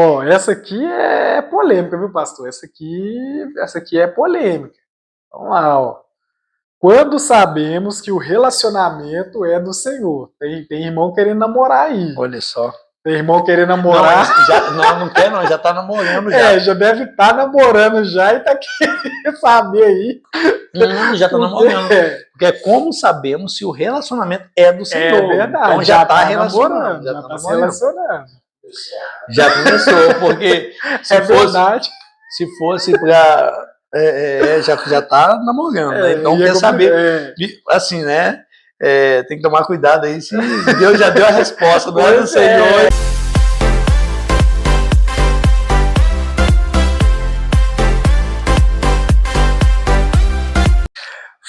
Ó, essa aqui é polêmica, viu, pastor? Essa aqui é polêmica. Vamos lá, ó. Quando sabemos que o relacionamento é do Senhor? Tem irmão querendo namorar aí. Olha só. Tem irmão querendo Não, namorar. não quer não, já tá namorando já. Já deve estar namorando já e tá querendo saber aí. Não, já tá namorando. Porque como sabemos se o relacionamento é do Senhor? É verdade. Então já tá relacionando. Já tá se relacionando. Já começou, porque se fosse pra... já tá namorando, né? Então quer saber, assim, né? Tem que tomar cuidado aí se Deus já deu a resposta, não é do Senhor.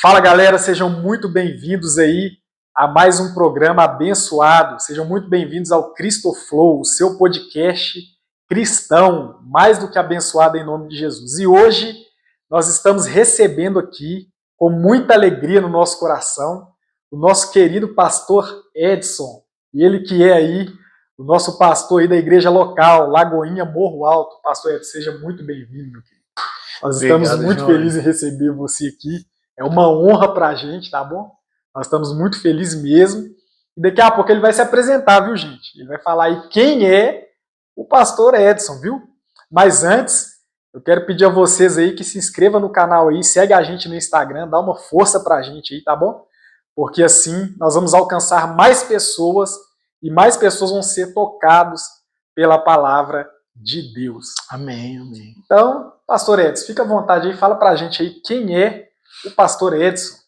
Fala, galera, sejam muito bem-vindos aí a mais um programa abençoado. Sejam muito bem-vindos ao Cristo Flow, o seu podcast cristão, mais do que abençoado em nome de Jesus. E hoje nós estamos recebendo aqui, com muita alegria no nosso coração, o nosso querido pastor Edson. E ele que é aí o nosso pastor aí da igreja local, Lagoinha, Morro Alto. Pastor Edson, seja muito bem-vindo, meu querido. Nós estamos muito felizes em receber você aqui. É uma honra pra gente, tá bom? Nós estamos muito felizes mesmo. E daqui a pouco ele vai se apresentar, viu, gente? Ele vai falar aí quem é o pastor Edson, viu? Mas antes, eu quero pedir a vocês aí que se inscrevam no canal aí, segue a gente no Instagram, dá uma força pra gente aí, tá bom? Porque assim nós vamos alcançar mais pessoas e mais pessoas vão ser tocados pela palavra de Deus. Amém, amém. Então, pastor Edson, fica à vontade aí, fala pra gente aí quem é o pastor Edson.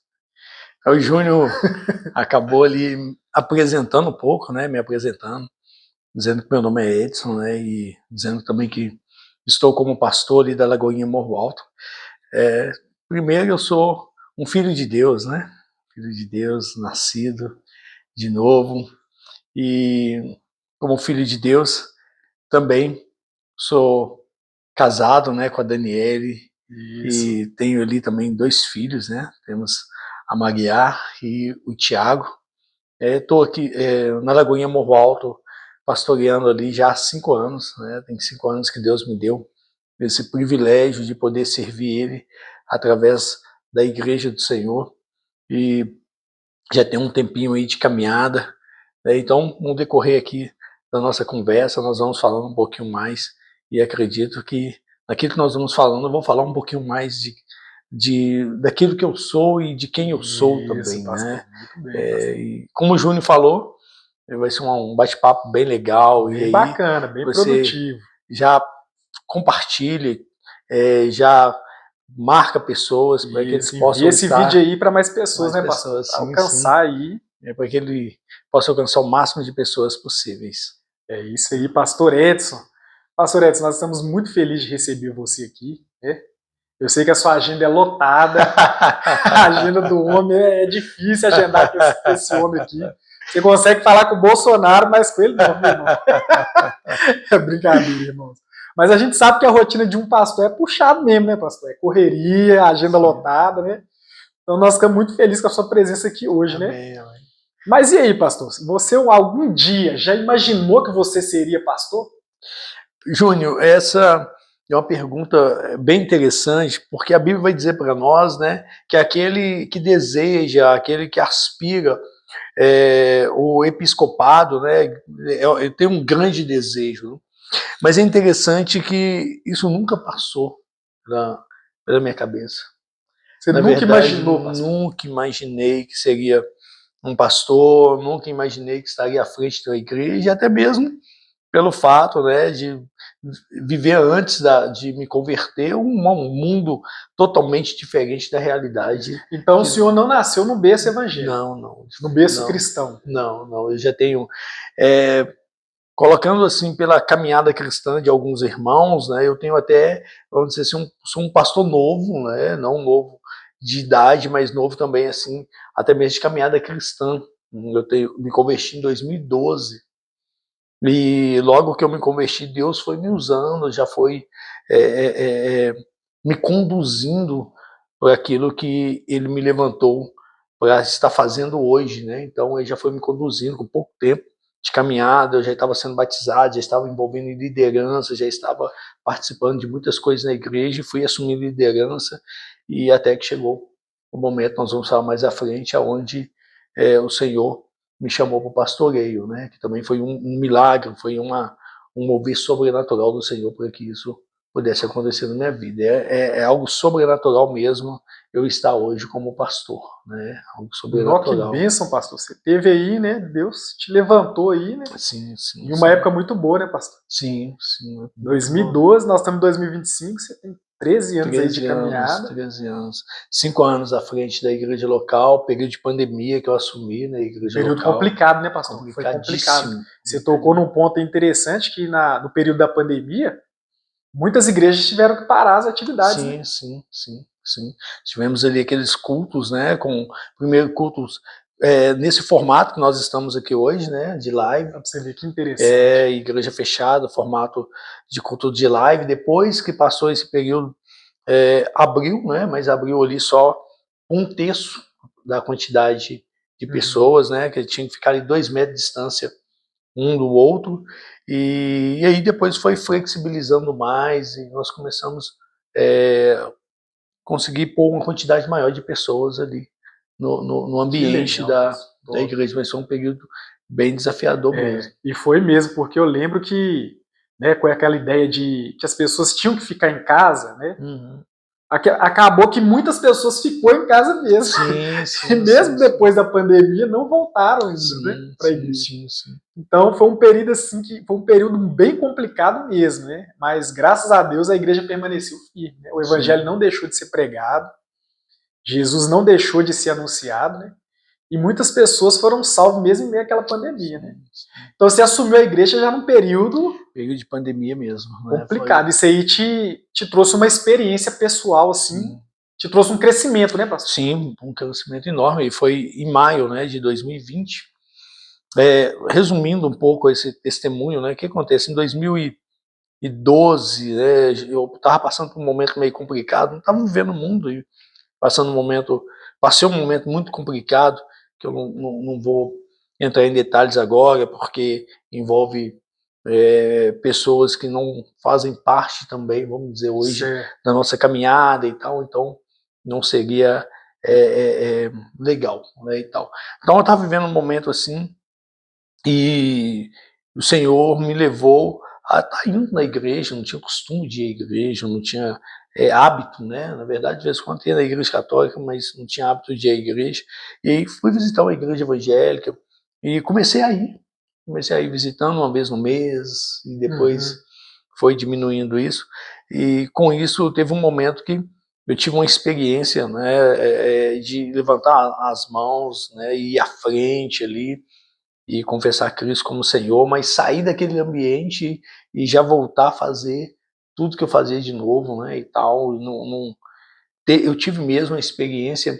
O Júnior acabou ali apresentando um pouco, né? Me apresentando, dizendo que meu nome é Edson, né? E dizendo também que estou como pastor ali da Lagoinha Morro Alto. Primeiro, eu sou um filho de Deus, né? Filho de Deus, nascido de novo. E como filho de Deus, também sou casado, né, com a Daniele. Isso. E tenho ali também 2 filhos, né? Temos a Maria e o Tiago. Estou aqui na Lagoinha Morro Alto, pastoreando ali já há 5 anos, né? Tem 5 anos que Deus me deu esse privilégio de poder servir Ele através da Igreja do Senhor. E já tem um tempinho aí de caminhada, né? Então, no decorrer aqui da nossa conversa, nós vamos falando um pouquinho mais, e acredito que naquilo que nós vamos falando, eu vou falar um pouquinho mais daquilo que eu sou e de quem eu sou também, pastor, né? Muito bem, e como o Júnior falou, vai ser um bate-papo bem legal, bem e aí bacana, bem produtivo. Já compartilhe, já marca pessoas para que eles possam esse vídeo aí para mais pessoas, né, pastor? Sim, alcançar aí. Para que ele possa alcançar o máximo de pessoas possíveis. É isso aí, pastor Edson. Pastor Edson, nós estamos muito felizes de receber você aqui, né? Eu sei que a sua agenda é lotada, a agenda do homem é difícil agendar com esse homem aqui. Você consegue falar com o Bolsonaro, mas com ele não, meu irmão. É brincadeira, irmãos. Mas a gente sabe que a rotina de um pastor é puxado mesmo, né, pastor? É correria, agenda lotada, né? Então nós ficamos muito felizes com a sua presença aqui hoje, né? Amém. Mas e aí, pastor? Você algum dia já imaginou que você seria pastor? Júnior, essa é uma pergunta bem interessante, porque a Bíblia vai dizer para nós, né, que aquele que deseja, aquele que aspira o episcopado, né, tem um grande desejo. Mas é interessante que isso nunca passou pela minha cabeça. Você nunca imaginou, pastor? Nunca imaginei que seria um pastor, nunca imaginei que estaria à frente da igreja, até mesmo pelo fato, né, de viver antes de me converter um mundo totalmente diferente da realidade. Então o senhor não nasceu no berço evangélico? Não. No berço cristão? Não. Eu já tenho... colocando assim pela caminhada cristã de alguns irmãos, né, eu tenho até, vamos dizer assim, sou um pastor novo, né, não novo de idade, mas novo também, assim, até mesmo de caminhada cristã. Eu me converti em 2012. E logo que eu me converti, Deus foi me usando, já foi me conduzindo para aquilo que Ele me levantou para estar fazendo hoje, né? Então Ele já foi me conduzindo com pouco tempo. de caminhada, eu já estava sendo batizado, já estava envolvendo em liderança, já estava participando de muitas coisas na igreja, e fui assumir liderança, e até que chegou o momento, nós vamos falar mais à frente, aonde o Senhor me chamou para o pastoreio, né? Que também foi um milagre, foi um mover sobrenatural do Senhor para que isso pudesse acontecer na minha vida. É algo sobrenatural mesmo eu estar hoje como pastor, né? Algo Nó, que sobrenatural. bênção, pastor. Você teve aí, né? Deus te levantou aí, né? Sim, sim. Em uma época muito boa, né, pastor? Sim, sim. 2012, nós estamos em 2025, você tem 13 anos aí de 13 anos, caminhada. 13 anos. 5 anos à frente da igreja local, período de pandemia que eu assumi na igreja Período local. complicado, né, pastor? Foi complicado. Você tocou num ponto interessante que no período da pandemia, muitas igrejas tiveram que parar as atividades, né? Sim. Tivemos ali aqueles cultos, né, com primeiro cultos nesse formato que nós estamos aqui hoje, né, de live. Pra você ver que interessante. Igreja fechada, formato de culto de live. Depois que passou esse período, abriu, né, mas abriu ali só 1/3 da quantidade de pessoas, né, que tinha que ficar ali 2 metros de distância um do outro, e aí depois foi flexibilizando mais e nós começamos conseguir pôr uma quantidade maior de pessoas ali no ambiente legal, da igreja, mas foi um período bem desafiador mesmo. E foi mesmo, porque eu lembro que, né, com aquela ideia de que as pessoas tinham que ficar em casa, né? Uhum. Acabou que muitas pessoas ficou em casa mesmo. Sim, E mesmo depois da pandemia não voltaram ainda, né, para a igreja. Sim. Então foi um período assim que foi um período bem complicado mesmo, né? Mas graças a Deus a igreja permaneceu firme, né? O evangelho não deixou de ser pregado, Jesus não deixou de ser anunciado, né? E muitas pessoas foram salvas mesmo em meio àquela pandemia, né? Então você assumiu a igreja já num período de pandemia mesmo, né? complicado. Isso aí te trouxe uma experiência pessoal, assim, te trouxe um crescimento, né, pastor? Sim, um crescimento enorme. E foi em maio, né, de 2020. Resumindo um pouco esse testemunho, né, o que acontece? Em 2012, né, eu estava passando por um momento meio complicado, não estava vivendo o mundo, e passei um momento muito complicado, que eu não vou entrar em detalhes agora, porque envolve pessoas que não fazem parte também, vamos dizer, hoje, da nossa caminhada e tal, então não seria legal, né, e tal. Então eu estava vivendo um momento assim, e o Senhor me levou a estar indo na igreja, não tinha costume de ir à igreja, não tinha hábito, né? Na verdade, de vez em quando ia na igreja católica, mas não tinha hábito de ir à igreja. E aí fui visitar uma igreja evangélica e comecei a ir. Comecei a ir visitando uma vez no mês e depois foi diminuindo isso. E com isso teve um momento que eu tive uma experiência, né, de levantar as mãos, né, e ir à frente ali e confessar Cristo como Senhor, mas sair daquele ambiente e já voltar a fazer tudo que eu fazia de novo, né, e tal. Eu tive mesmo uma experiência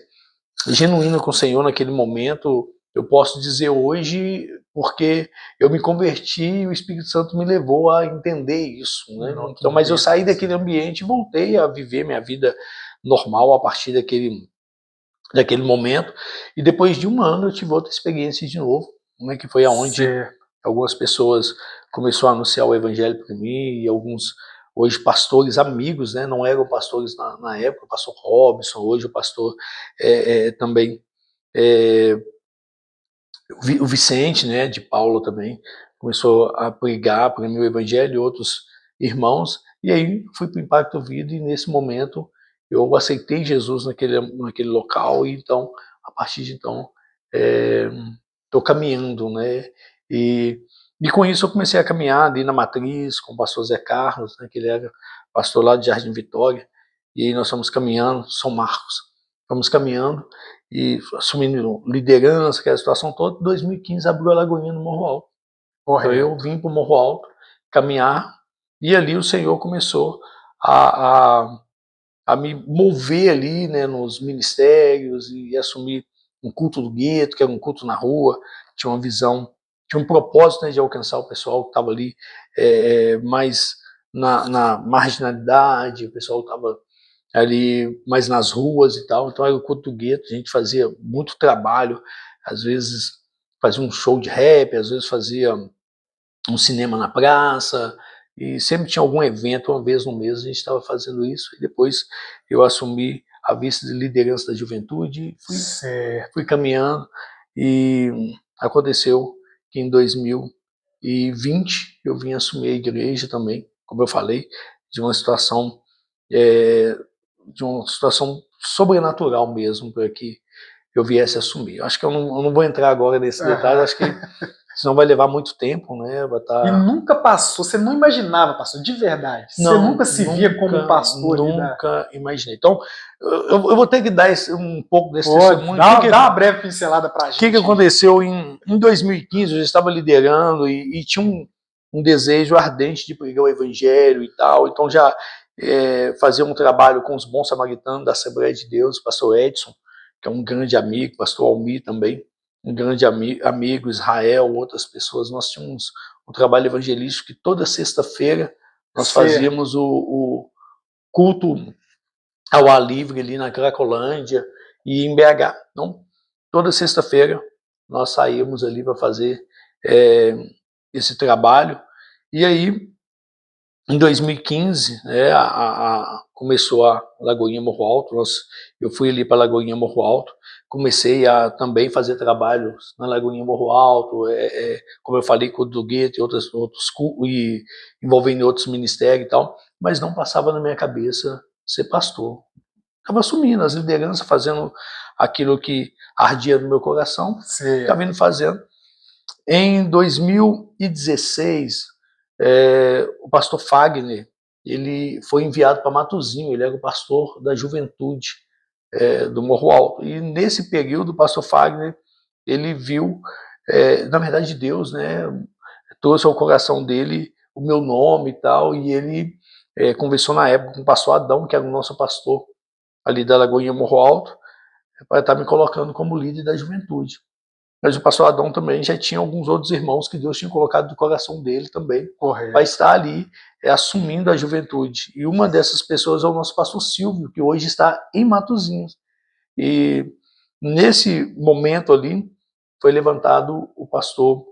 genuína com o Senhor naquele momento. Eu posso dizer hoje porque eu me converti e o Espírito Santo me levou a entender isso, né? Então, mas eu saí daquele ambiente e voltei a viver minha vida normal a partir daquele momento. E depois de um ano eu tive outra experiência de novo, né, que foi aonde algumas pessoas começaram a anunciar o evangelho para mim, e alguns hoje pastores amigos, né, não eram pastores na época, o pastor Robson, hoje o pastor também o Vicente, né, de Paula também, começou a pregar para mim o evangelho e outros irmãos, e aí fui para o Impacto Vida, e nesse momento eu aceitei Jesus naquele local, e então, a partir de então, estou caminhando, né, e com isso eu comecei a caminhar ali na Matriz, com o pastor Zé Carlos, né, que ele era pastor lá de Jardim Vitória, e aí nós fomos caminhando, São Marcos, fomos caminhando, e assumindo liderança, aquela situação toda. Em 2015 abriu a Lagoinha no Morro Alto. Então eu vim para o Morro Alto caminhar, e ali o Senhor começou a, a, a me mover ali, né, nos ministérios, e assumir um culto do gueto, que era um culto na rua, tinha uma visão, tinha um propósito, né, de alcançar o pessoal que estava ali mais na marginalidade, o pessoal estava ali mais nas ruas e tal. Então era o culto do gueto, a gente fazia muito trabalho, às vezes fazia um show de rap, às vezes fazia um cinema na praça, e sempre tinha algum evento, uma vez no mês a gente estava fazendo isso, e depois eu assumi a vice de liderança da juventude, fui caminhando, e aconteceu que em 2020 eu vim assumir a igreja também, como eu falei, de uma situação, sobrenatural mesmo, para que eu viesse assumir. Acho que eu não vou entrar agora nesse detalhe, acho que senão vai levar muito tempo, né? E nunca passou, você não imaginava, pastor, de verdade? Você nunca se via como pastor? Nunca imaginei. Então, eu vou ter que dar um pouco desse testemunho. Dá uma breve pincelada pra gente. O que aconteceu em 2015? Eu já estava liderando e tinha um desejo ardente de pregar o evangelho e tal, então já fazia um trabalho com os bons samaritanos da Assembleia de Deus, o pastor Edson, que é um grande amigo, pastor Almir também, um grande amigo, Israel, outras pessoas. Nós tínhamos um trabalho evangelístico que toda sexta-feira nós fazíamos o culto ao ar livre ali na Cracolândia e em BH. Então, toda sexta-feira nós saímos ali para fazer esse trabalho. E aí, em 2015, começou a Lagoinha Morro Alto. Eu fui ali para a Lagoinha Morro Alto, comecei a também fazer trabalhos na Lagoinha Morro Alto, como eu falei, com o do Gueto e outros e envolvendo outros ministérios e tal, mas não passava na minha cabeça ser pastor. Estava assumindo as lideranças, fazendo aquilo que ardia no meu coração, estava indo fazendo. Em 2016, o pastor Fagner, ele foi enviado para Matozinho, ele era o pastor da juventude do Morro Alto. E nesse período, o pastor Fagner, ele viu, na verdade, Deus, né, trouxe ao coração dele o meu nome e tal, e ele conversou na época com o pastor Adão, que era o nosso pastor ali da Lagoinha Morro Alto, para estar me colocando como líder da juventude. Mas o pastor Adão também já tinha alguns outros irmãos que Deus tinha colocado no coração dele também, para estar ali assumindo a juventude. E uma dessas pessoas é o nosso pastor Silvio, que hoje está em Matozinhos. E nesse momento ali, foi levantado o pastor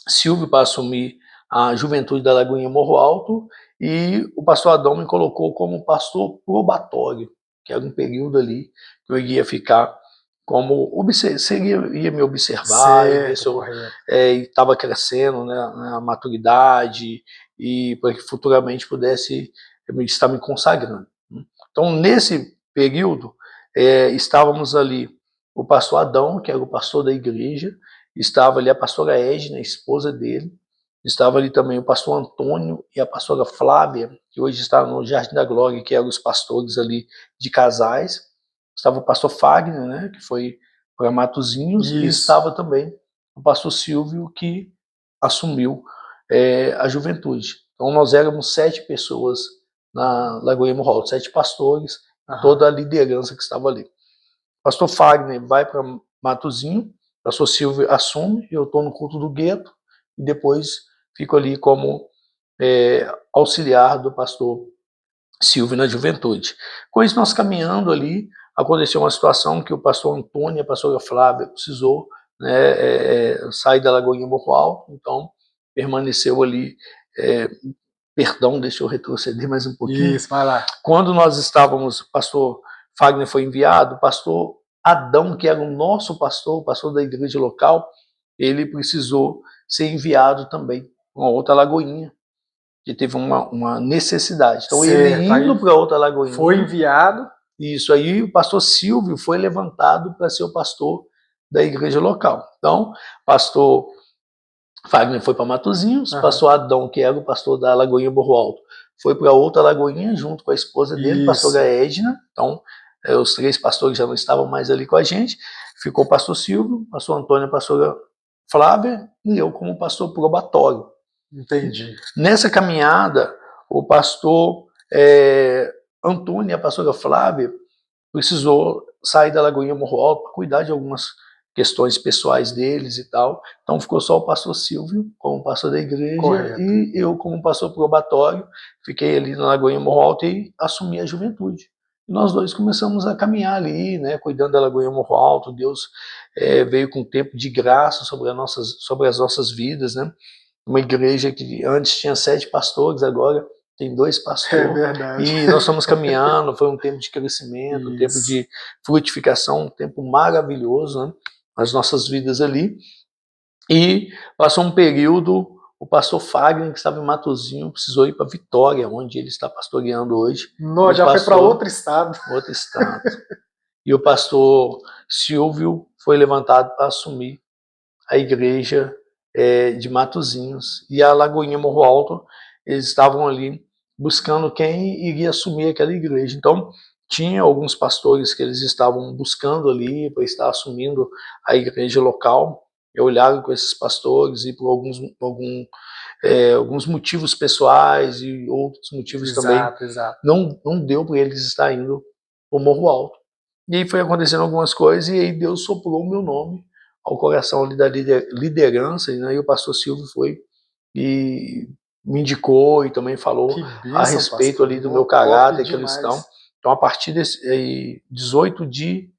Silvio para assumir a juventude da Lagoinha Morro Alto, e o pastor Adão me colocou como pastor probatório, que era um período ali que eu ia ficar como ia me observar, ver se eu estava crescendo, né, na maturidade, e para que futuramente pudesse estar me consagrando. Então, nesse período, estávamos ali o pastor Adão, que era o pastor da igreja, estava ali a pastora Edna, a esposa dele, estava ali também o pastor Antônio e a pastora Flávia, que hoje está no Jardim da Glória, que eram os pastores ali de casais. Estava o pastor Fagner, né, que foi para Matozinhos, e estava também o pastor Silvio, que assumiu a juventude. Então nós éramos 7 pessoas na Lagoinha Morro Alto, 7 pastores, toda a liderança que estava ali. Pastor Fagner vai para Matozinho, pastor Silvio assume, eu estou no culto do gueto, e depois fico ali como auxiliar do pastor Silvio na juventude. Com isso, nós caminhando ali, aconteceu uma situação que o pastor Antônio e a pastora Flávia precisou, né, sair da Lagoinha Morro Alto, então permaneceu ali. Perdão, deixa eu retroceder mais um pouquinho. Isso, vai lá. Quando nós estávamos, o pastor Fagner foi enviado, o pastor Adão, que era o nosso pastor, o pastor da igreja local, ele precisou ser enviado também para uma outra Lagoinha, que teve uma necessidade. Então ele indo para outra Lagoinha, foi enviado. Isso aí, o pastor Silvio foi levantado para ser o pastor da igreja local. Então, pastor Fagner foi para Matozinhos, pastor Adão, que era o pastor da Lagoinha Morro Alto, foi para outra Lagoinha junto com a esposa dele, pastora Edna. Então, os 3 pastores já não estavam mais ali com a gente. Ficou o pastor Silvio, pastor Antônio, a pastora Flávia, e eu como pastor probatório. Entendi. Nessa caminhada, o pastor Antônio e a pastora Flávia precisou sair da Lagoinha Morro Alto para cuidar de algumas questões pessoais deles e tal. Então ficou só o pastor Silvio como pastor da igreja e eu como pastor probatório. Fiquei ali na Lagoinha Morro Alto e assumi a juventude. Nós dois começamos a caminhar ali, né, cuidando da Lagoinha Morro Alto. Deus veio com um tempo de graça sobre as nossas vidas, né? Uma igreja que antes tinha 7 pastores, agora tem 2 É pastores. verdade. E nós estamos caminhando, foi um tempo de crescimento, um tempo Isso. de frutificação, um tempo maravilhoso, né, nas nossas vidas ali. E passou um período, o pastor Fagner, que estava em Matozinho, precisou ir para Vitória, onde ele está pastoreando hoje. Não, já foi para outro estado. Outro estado. E o pastor Silvio foi levantado para assumir a igreja de Matozinhos. E a Lagoinha Morro Alto, eles estavam ali buscando quem iria assumir aquela igreja. Então, tinha alguns pastores que eles estavam buscando ali para estar assumindo a igreja local. Eu olhava com esses pastores e por alguns motivos pessoais e outros motivos também, Exato. não deu para eles estar indo para o Morro Alto. E aí foi acontecendo algumas coisas e aí Deus soprou o meu nome ao coração ali da liderança, né? E o pastor Silvio foi e me indicou e também falou a bênção, respeito pastor. ali do meu Top caráter cristão. demais. Então, a partir desse 18 de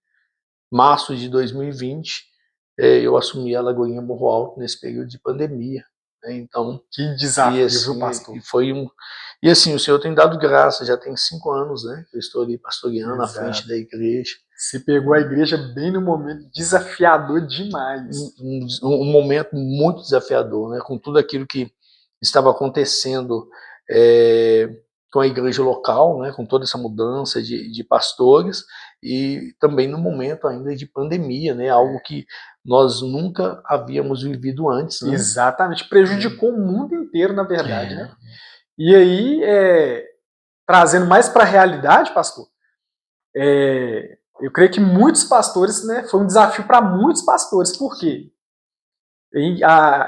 março de 2020, eu assumi a Lagoinha Morro Alto nesse período de pandemia, né? Então, que desafio, assim, viu, pastor? E assim, o Senhor tem dado graça, já tem 5 anos, né? Eu estou ali pastoreando à frente da igreja. Você pegou a igreja bem no momento desafiador demais. Um momento muito desafiador, né? Com tudo aquilo que estava acontecendo com a igreja local, né? Com toda essa mudança de pastores e também no momento ainda de pandemia, né? Algo que nós nunca havíamos vivido antes, né? Exatamente, prejudicou o mundo inteiro, na verdade, né? E aí, trazendo mais para a realidade, pastor, eu creio que muitos pastores, né, foi um desafio para muitos pastores. Por quê?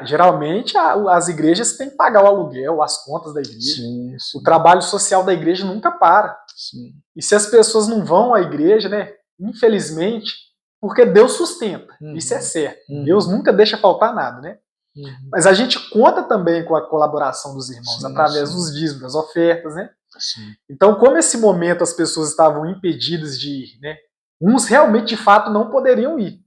Geralmente as igrejas têm que pagar o aluguel, as contas da igreja. Sim. O trabalho social da igreja nunca para. Sim. E se as pessoas não vão à igreja, né, infelizmente, porque Deus sustenta, isso é certo. Deus nunca deixa faltar nada, né? Mas a gente conta também com a colaboração dos irmãos, através dos dízimos, das ofertas, né? Sim. Então, como esse momento as pessoas estavam impedidas de ir, né? Uns realmente, de fato, não poderiam ir.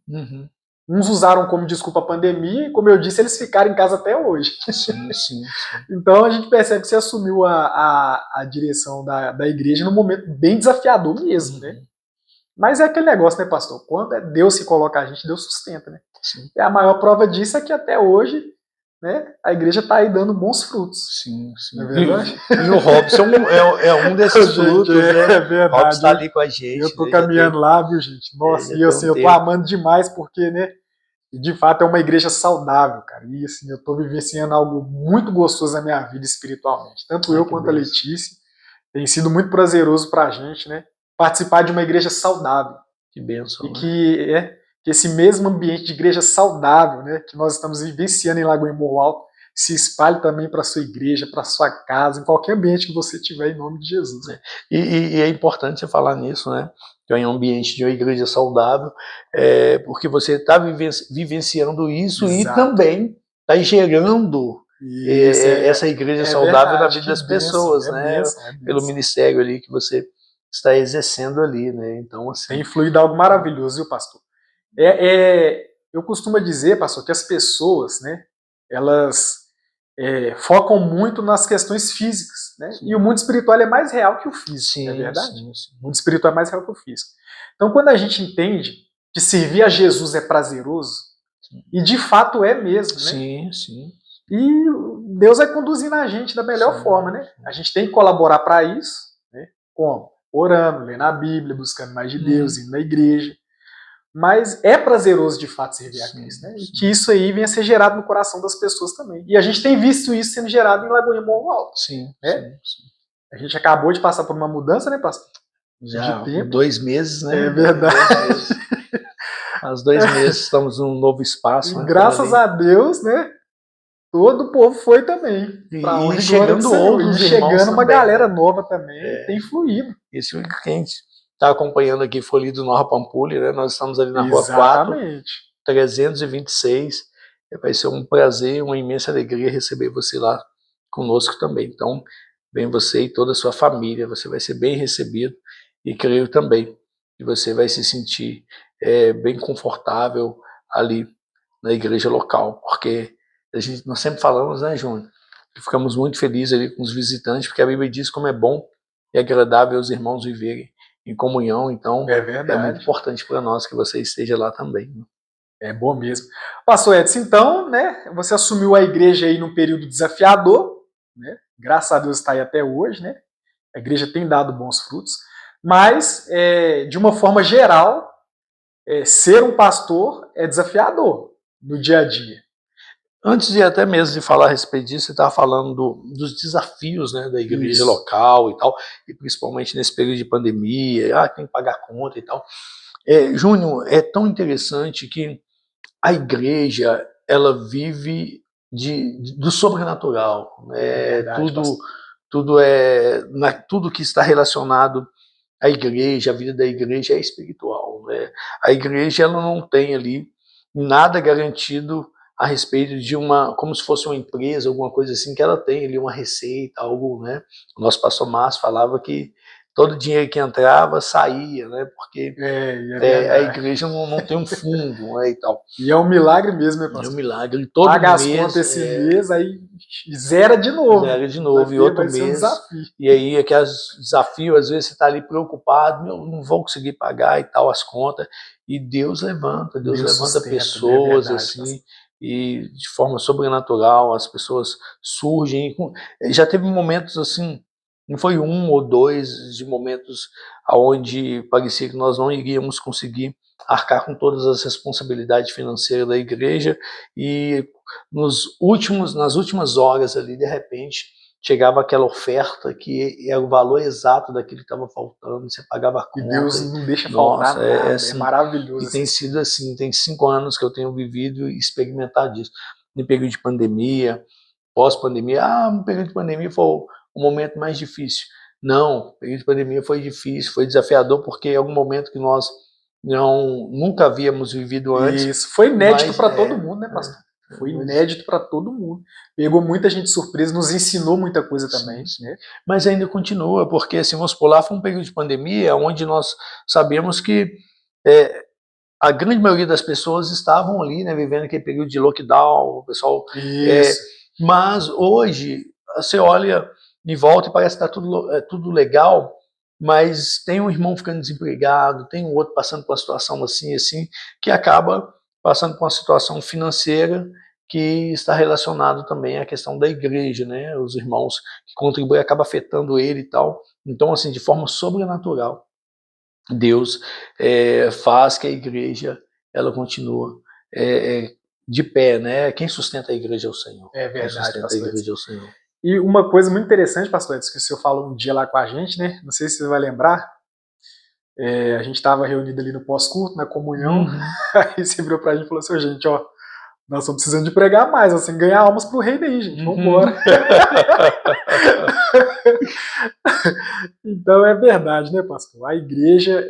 Uns usaram como desculpa a pandemia e, como eu disse, eles ficaram em casa até hoje. Sim. Então a gente percebe que você assumiu a direção da igreja num momento bem desafiador mesmo, né? Mas é aquele negócio, né, pastor? Quando é Deus que coloca a gente, Deus sustenta, né? Sim. E a maior prova disso é que até hoje, né, a igreja está aí dando bons frutos. Sim. Não é verdade? E o Robson é um desses frutos, né? É verdade. O Robson está ali com a gente. Eu tô caminhando lá, viu, gente? Nossa, e assim, eu tô amando demais porque, né, de fato é uma igreja saudável, cara. E assim, eu tô vivenciando algo muito gostoso na minha vida espiritualmente. Tanto eu quanto a Letícia. Tem sido muito prazeroso pra gente, né? Participar de uma igreja saudável. Que bênção. E que esse mesmo ambiente de igreja saudável, né, que nós estamos vivenciando em Lagoinha Morro Alto, se espalhe também para sua igreja, para sua casa, em qualquer ambiente que você tiver, em nome de Jesus. Né? E é importante você falar nisso, né? Que é um ambiente de uma igreja saudável, porque você está vivenciando isso. Exato. E também está gerando essa igreja saudável verdade, na vida das pessoas, né? Pelo ministério ali que você está exercendo ali, né? Então, assim, tem fluído algo maravilhoso, viu, pastor? Eu costumo dizer, pastor, que as pessoas, né, elas focam muito nas questões físicas, né? Sim. E o mundo espiritual é mais real que o físico, sim, não é verdade? Sim. O mundo espiritual é mais real que o físico. Então, quando a gente entende que servir a Jesus é prazeroso, sim. E de fato é mesmo, né? Sim. E Deus vai conduzindo a gente da melhor forma, né? A gente tem que colaborar para isso, né? Como? Orando, lendo a Bíblia, buscando mais de Deus, indo na igreja. Mas é prazeroso de fato servir a Cristo, né? E que isso aí venha a ser gerado no coração das pessoas também. E a gente tem visto isso sendo gerado em Lagoinha Morro Alto. Sim. A gente acabou de passar por uma mudança, né, pastor? Já, 2 meses, né? É verdade. Há 2 meses estamos num novo espaço. E né, graças a Deus, né? Todo o povo foi também. E chegando outros e chegando uma também, galera nova também, tem fluído. Esse que a gente está acompanhando aqui foi ali do Nova Pampulha, né? Nós estamos ali na rua 4, 326. Vai ser um prazer, uma imensa alegria receber você lá conosco também. Então, vem você e toda a sua família, você vai ser bem recebido. e creio também que você vai se sentir bem confortável ali na igreja local, porque nós sempre falamos, né, Júnior, que ficamos muito felizes ali com os visitantes, porque a Bíblia diz como é bom e agradável os irmãos viverem em comunhão, então É é muito verdade. importante para nós que você esteja lá também. Né? É bom mesmo. Pastor Edson, então, né, você assumiu a igreja aí num período desafiador, né? Graças a Deus está aí até hoje, né? A igreja tem dado bons frutos, mas, de uma forma geral, ser um pastor é desafiador no dia a dia. Antes de até mesmo de falar a respeito disso, você estava falando dos desafios, né, da igreja local e tal, e principalmente nesse período de pandemia, tem que pagar conta e tal. Júnior, é tão interessante que a igreja, ela vive do sobrenatural, né? Verdade, Tudo que está relacionado à igreja, a vida da igreja é espiritual, né? A igreja, ela não tem ali nada garantido a respeito de como se fosse uma empresa, alguma coisa assim, que ela tem ali uma receita, algo, né? O nosso pastor Márcio falava que todo dinheiro que entrava saía, né? Porque a igreja não tem um fundo, né, e tal. E é um milagre mesmo, né, pastor? É um milagre. Todo Paga as mês, contas esse mês, aí zera de novo. Zera de novo, e outro vai ser um mês. desafio. E aí, aqueles desafios, às vezes você está ali preocupado, não vou conseguir pagar e tal, as contas. E Deus levanta sustenta, pessoas, né? Verdade, assim, e de forma sobrenatural, as pessoas surgem. Já teve momentos assim, não foi um ou dois de momentos onde parecia que nós não iríamos conseguir arcar com todas as responsabilidades financeiras da igreja, e nas últimas horas ali, de repente, chegava aquela oferta que era o valor exato daquilo que estava faltando, você pagava a conta. E Deus não deixa faltar nada, é maravilhoso. E tem sido assim, tem 5 anos que eu tenho vivido e experimentado disso. No período de pandemia, pós-pandemia, no período de pandemia foi o momento mais difícil. Não, o período de pandemia foi difícil, foi desafiador, porque é um momento que nós nunca havíamos vivido antes. Isso, foi inédito para todo mundo, né, pastor? Foi inédito para todo mundo. Pegou muita gente de surpresa, nos ensinou muita coisa também. Né? Mas ainda continua, porque, assim, vamos pular, foi um período de pandemia onde nós sabemos que a grande maioria das pessoas estavam ali, né, vivendo aquele período de lockdown, o pessoal. Mas hoje, você olha em volta e parece que está tudo legal, mas tem um irmão ficando desempregado, tem um outro passando por uma situação assim, que acaba passando por uma situação financeira que está relacionado também à questão da igreja, né? Os irmãos que contribuem acaba afetando ele e tal. Então, assim, de forma sobrenatural, Deus faz que a igreja ela continua de pé, né? Quem sustenta a igreja é o Senhor. É verdade, quem sustenta a igreja é o Senhor. E uma coisa muito interessante, pastor Edson, que o senhor falou um dia lá com a gente, né? Não sei se você vai lembrar. A gente estava reunido ali no pós-culto, na comunhão. Aí você virou pra gente e falou assim: gente, ó, nós estamos precisando de pregar mais, assim, ganhar almas pro reino aí, gente. Vambora. Então é verdade, né, pastor? A igreja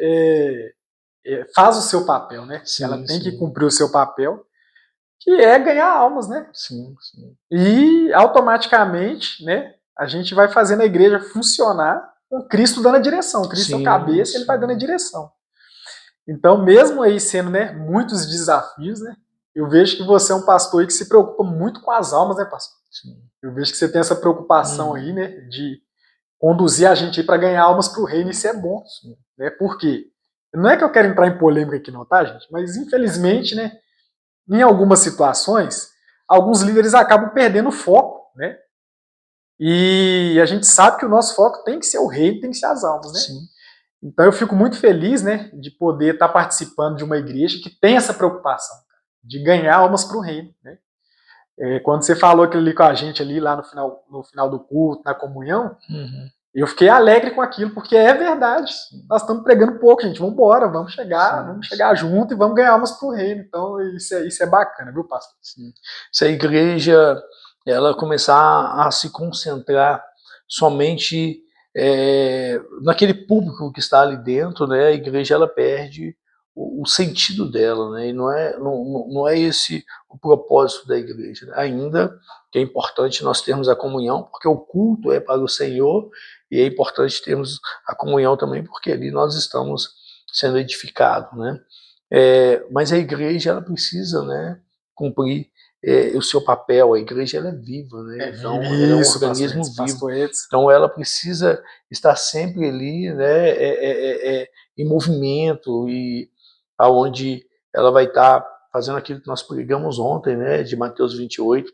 faz o seu papel, né? Ela tem que cumprir o seu papel, que é ganhar almas, né? E automaticamente, né, a gente vai fazendo a igreja funcionar com Cristo dando a direção. Cristo é o cabeça, ele vai dando a direção. Então, mesmo aí sendo, né, muitos desafios, né, eu vejo que você é um pastor aí que se preocupa muito com as almas, né, pastor? Eu vejo que você tem essa preocupação aí, né, de conduzir a gente aí para ganhar almas para o reino, isso é bom, né? Por quê? Não é que eu quero entrar em polêmica aqui não, tá, gente? Mas, infelizmente, né, em algumas situações, alguns líderes acabam perdendo o foco, né? E a gente sabe que o nosso foco tem que ser o reino, tem que ser as almas, né? Sim. Então eu fico muito feliz, né, de poder estar participando de uma igreja que tem essa preocupação de ganhar almas para o reino, né? Quando você falou aquilo ali com a gente ali lá no final do culto, na comunhão, eu fiquei alegre com aquilo, porque é verdade. Nós estamos pregando pouco, gente. Vamos embora, vamos chegar junto e vamos ganhar almas para o reino. Então isso é bacana, viu, pastor? Sim. Se a igreja ela começar a se concentrar somente naquele público que está ali dentro, né, a igreja ela perde o sentido dela, né, e não é esse o propósito da igreja. Né? Ainda que é importante nós termos a comunhão, porque o culto é para o Senhor, E é importante termos a comunhão também, porque ali nós estamos sendo edificados, né? Mas a igreja, ela precisa, né, cumprir o seu papel. A igreja, ela é viva, né? Então ela é um Isso, organismo vivo. pastor Edson. Então ela precisa estar sempre ali, né, em movimento, e aonde ela vai estar fazendo aquilo que nós pregamos ontem, né, de Mateus 28,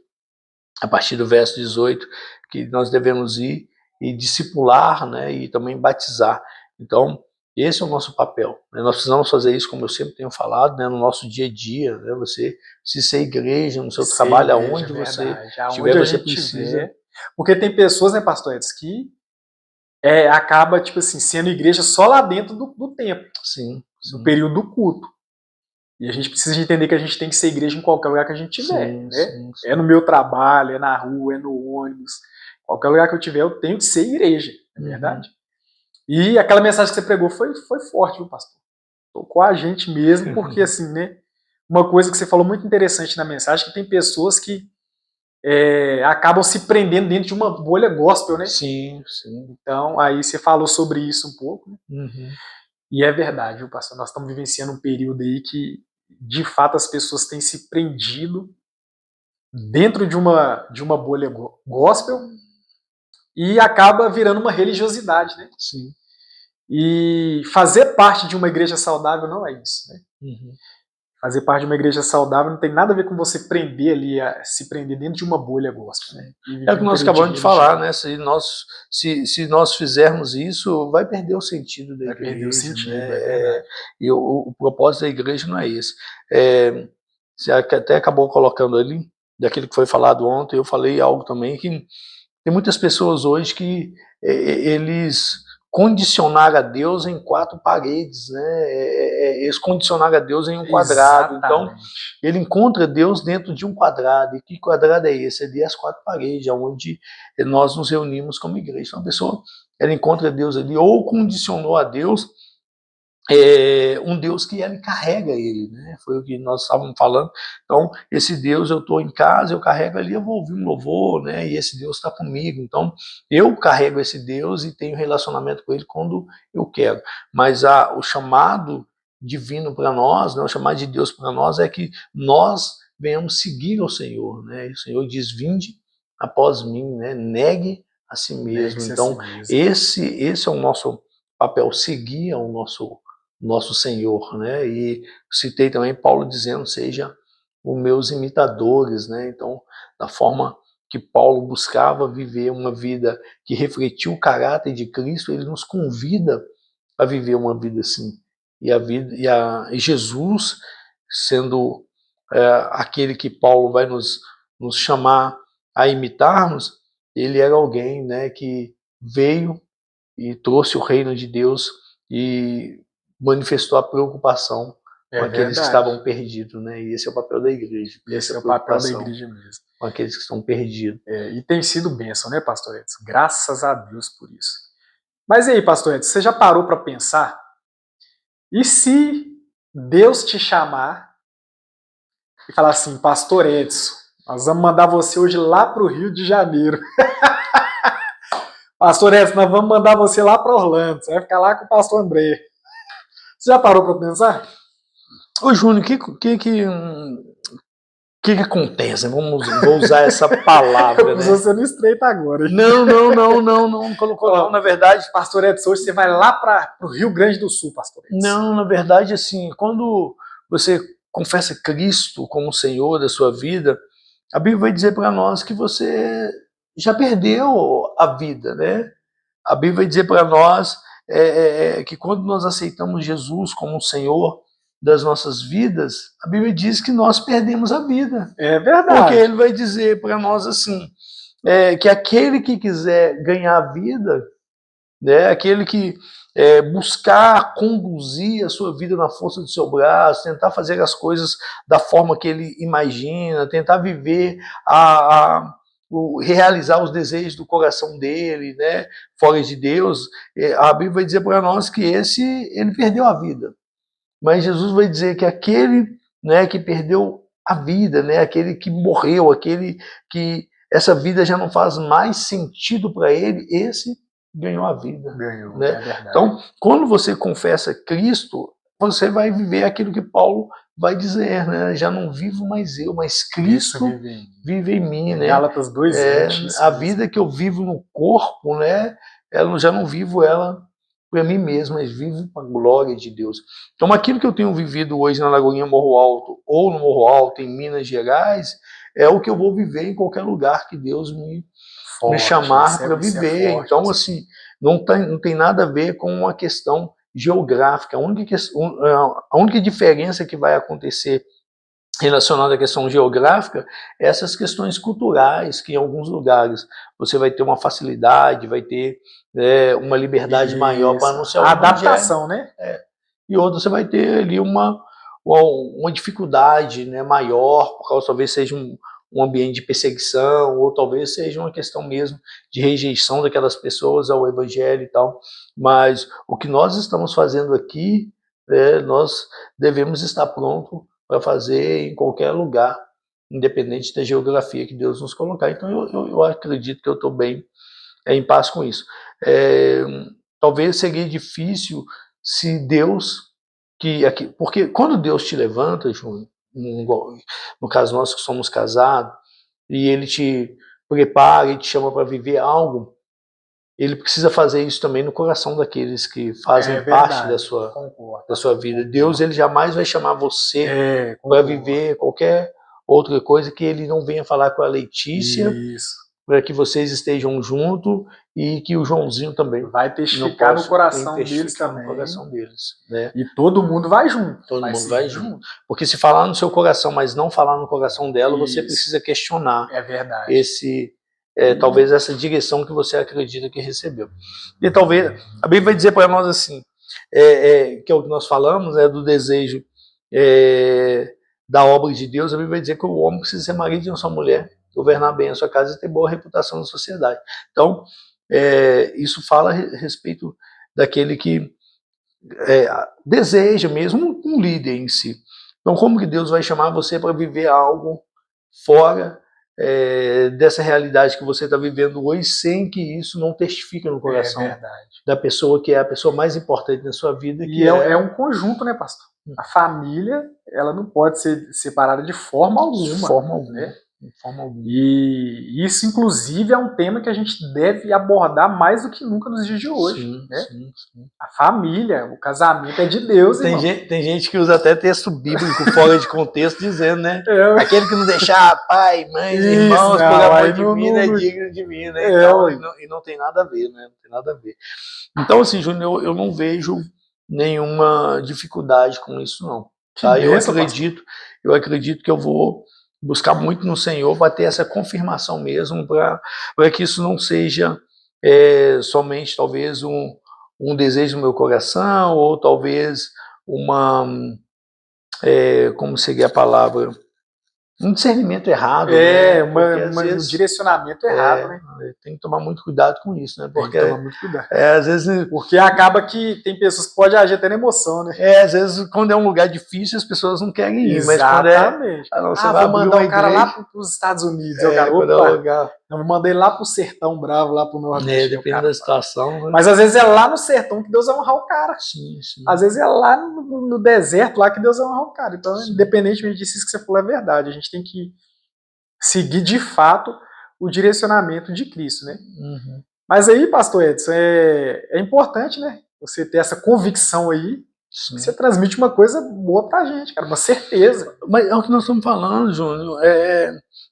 a partir do verso 18, que nós devemos ir e discipular, né, e também batizar. Então, esse é o nosso papel, né? Nós precisamos fazer isso, como eu sempre tenho falado, né, no nosso dia a dia, né? Você precisa ser igreja no seu trabalho, aonde você estiver, você precisa. Porque tem pessoas, né, pastor Edson, que acaba, tipo assim, sendo igreja só lá dentro do templo, Sim, no período do culto. E a gente precisa de entender que a gente tem que ser igreja em qualquer lugar que a gente tiver, sim, né? sim. É no meu trabalho, é na rua, é no ônibus. Qualquer lugar que eu tiver, eu tenho que ser igreja, não é verdade? E aquela mensagem que você pregou foi forte, viu, pastor? Tocou a gente mesmo, porque assim, né? Uma coisa que você falou muito interessante na mensagem, que tem pessoas que acabam se prendendo dentro de uma bolha gospel, né? Sim, sim. Então, aí você falou sobre isso um pouco, né? Uhum. E é verdade, viu, pastor? Nós estamos vivenciando um período aí que, de fato, as pessoas têm se prendido dentro de uma bolha gospel e acaba virando uma religiosidade, né? Sim. E fazer parte de uma igreja saudável não é isso, né? Uhum. Fazer parte de uma igreja saudável não tem nada a ver com você prender ali, se prender dentro de uma bolha gospel, né? É o que nós acabamos de falar, né? Se nós fizermos isso, vai perder o sentido da igreja. Vai perder o sentido, né? é verdade. E o propósito da igreja não é esse. Você até acabou colocando ali, daquilo que foi falado ontem, eu falei algo também, que tem muitas pessoas hoje que eles condicionaram a Deus em 4 paredes, né? Eles condicionaram a Deus em um quadrado. Exatamente. Então, ele encontra Deus dentro de um quadrado. E que quadrado é esse? É ali as 4 paredes, onde nós nos reunimos como igreja. Então, a pessoa, ela encontra Deus ali, ou condicionou a Deus um Deus que ele carrega ele, né? Foi o que nós estávamos falando. Então, esse Deus, eu estou em casa, eu carrego ali, eu vou ouvir um louvor, né? E esse Deus está comigo. Então, eu carrego esse Deus e tenho relacionamento com ele quando eu quero. Mas o chamado divino para nós, né? O chamado de Deus para nós é que nós venhamos seguir ao Senhor, né? E o Senhor diz: vinde após mim, né? Negue a si mesmo. Então, esse é o nosso papel, seguir ao nosso Senhor, né? E citei também Paulo dizendo: seja os meus imitadores, né? Então, da forma que Paulo buscava viver uma vida que refletiu o caráter de Cristo, ele nos convida a viver uma vida assim. E Jesus, sendo aquele que Paulo vai nos chamar a imitarmos, ele era alguém, né, que veio e trouxe o reino de Deus e manifestou a preocupação com aqueles que estavam perdidos, né? E esse é o papel da igreja. Esse é o papel da igreja mesmo. Com aqueles que estão perdidos. E tem sido bênção, né, pastor Edson? Graças a Deus por isso. Mas e aí, pastor Edson, você já parou para pensar? E se Deus te chamar e falar assim: pastor Edson, nós vamos mandar você hoje lá para o Rio de Janeiro. Pastor Edson, nós vamos mandar você lá para Orlando. Você vai ficar lá com o pastor André. Você já parou para pensar? Ô, Júnior, o que acontece? Vou usar essa palavra, né? Você não estreita agora. Hein? Não colocou não. Na verdade, pastor Edson, hoje você vai lá para o Rio Grande do Sul, pastor Edson. Não, na verdade, assim, quando você confessa Cristo como Senhor da sua vida, a Bíblia vai dizer para nós que você já perdeu a vida, né? A Bíblia vai dizer para nós que quando nós aceitamos Jesus como o Senhor das nossas vidas, a Bíblia diz que nós perdemos a vida. É verdade. Porque ele vai dizer para nós assim, que aquele que quiser ganhar a vida, né, aquele que buscar conduzir a sua vida na força do seu braço, tentar fazer as coisas da forma que ele imagina, tentar viver realizar os desejos do coração dele, né, fora de Deus, a Bíblia vai dizer para nós que ele perdeu a vida. Mas Jesus vai dizer que aquele, né, que perdeu a vida, né, aquele que morreu, aquele que essa vida já não faz mais sentido para ele, esse ganhou a vida. Ganhou, Né? é verdade. Então, quando você confessa Cristo, você vai viver aquilo que Paulo vai dizer, né? Já não vivo mais eu, mas Cristo vive em mim, né? Gálatas 2:20. A vida que eu vivo no corpo, né? Eu já não vivo ela para mim mesmo, mas vivo para a glória de Deus. Então, aquilo que eu tenho vivido hoje na Lagoinha Morro Alto, ou no Morro Alto, em Minas Gerais, é o que eu vou viver em qualquer lugar que Deus me chamar para viver. Então, assim, não tem nada a ver com uma questão geográfica. A única diferença que vai acontecer relacionada à questão geográfica é essas questões culturais, que em alguns lugares você vai ter uma facilidade, vai ter uma liberdade maior para anunciar o evangelho. Adaptação, né? E outro você vai ter ali uma dificuldade, né, maior, por causa talvez seja um ambiente de perseguição, ou talvez seja uma questão mesmo de rejeição daquelas pessoas ao evangelho e tal. Mas o que nós estamos fazendo aqui, nós devemos estar pronto para fazer em qualquer lugar, independente da geografia que Deus nos colocar. Então eu acredito que eu estou bem em paz com isso. Talvez seria difícil se Deus, porque quando Deus te levanta, Júnior, no caso nós que somos casados, e Ele te prepara e te chama para viver algo, Ele precisa fazer isso também no coração daqueles que fazem parte da sua vida. Deus, Ele jamais vai chamar você para viver qualquer outra coisa que Ele não venha falar com a Letícia, para que vocês estejam juntos e que o Joãozinho também vai testificar no coração deles também. Né? E todo mundo vai junto. Todo mundo vai junto. Porque se falar no seu coração, mas não falar no coração dela, você precisa questionar. É verdade. Talvez essa direção que você acredita que recebeu. E talvez a Bíblia vai dizer para nós assim, que é o que nós falamos, do desejo da obra de Deus. A Bíblia vai dizer que o homem precisa ser marido de uma só mulher, governar bem a sua casa e ter boa reputação na sociedade. Então, isso fala a respeito daquele que deseja mesmo um líder em si. Então, como que Deus vai chamar você para viver algo fora dessa realidade que você está vivendo hoje, sem que isso não testifique no coração da pessoa que é a pessoa mais importante da sua vida? E é um conjunto, né, pastor? A família, ela não pode ser separada de forma alguma. De forma alguma. Né? E isso, inclusive, é um tema que a gente deve abordar mais do que nunca nos dias de hoje. Sim, né? sim. A família, o casamento é de Deus. Tem gente que usa até texto bíblico fora de contexto, dizendo, né? Aquele que não deixar pai, mãe, irmãos, por amor de mim, é digno de mim, né? E não tem nada a ver, né? Não tem nada a ver. Então, assim, Júnior, eu não vejo nenhuma dificuldade com isso, não. Tá? Eu acredito que eu vou buscar muito no Senhor para ter essa confirmação mesmo, para que isso não seja somente talvez um desejo no meu coração, ou talvez como seria a palavra? Um discernimento errado. Um direcionamento errado, né? Tem que tomar muito cuidado com isso, né? Porque tem que tomar muito cuidado. Às vezes, porque acaba que tem pessoas que podem agir até na emoção, né? Às vezes, quando é um lugar difícil, as pessoas não querem ir. Exatamente. Mas quando vou mandar o cara lá para os Estados Unidos. Eu mandei lá pro Sertão Bravo, lá pro Nordeste. Depende da situação. Né? Mas às vezes é lá no sertão que Deus vai honrar o cara. Sim. Às vezes é lá no deserto lá que Deus vai honrar o cara. Então, independentemente disso que você falou, é verdade. A gente tem que seguir de fato o direcionamento de Cristo, né? Uhum. Mas aí, pastor Edson, é importante, né? Você ter essa convicção aí. Que você transmite uma coisa boa pra gente, cara, uma certeza. Mas é o que nós estamos falando, Júnior.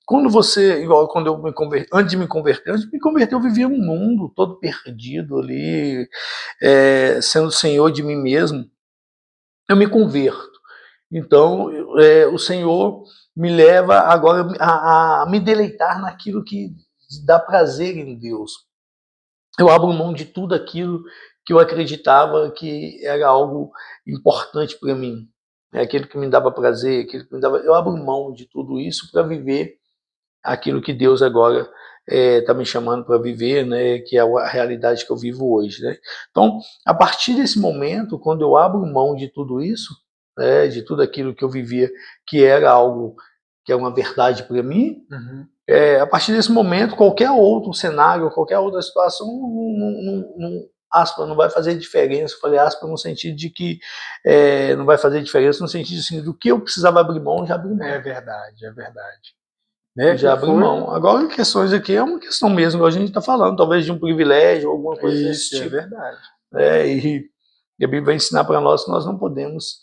Quando você, igual quando eu me converti, antes de me converter, eu vivia um mundo todo perdido ali, sendo senhor de mim mesmo. Eu me converto. Então, o Senhor me leva agora a me deleitar naquilo que dá prazer em Deus. Eu abro mão de tudo aquilo que eu acreditava que era algo importante para mim. Aquilo que me dava prazer, aquilo que me dava... Eu abro mão de tudo isso para viver aquilo que Deus agora está me chamando para viver, né? Que é a realidade que eu vivo hoje. Né? Então, a partir desse momento, quando eu abro mão de tudo isso, de tudo aquilo que eu vivia, que era algo que é uma verdade para mim, a partir desse momento, qualquer outro cenário, qualquer outra situação, aspas, não vai fazer diferença. Eu falei aspas no sentido de que não vai fazer diferença no sentido assim, do que eu precisava abrir mão, já abri mão. É verdade, é verdade. Né? Já abri mão. Agora, questões aqui é uma questão mesmo, igual a gente está falando, talvez de um privilégio, alguma coisa desse tipo. Isso, é verdade. E a Bíblia vai ensinar para nós que nós não podemos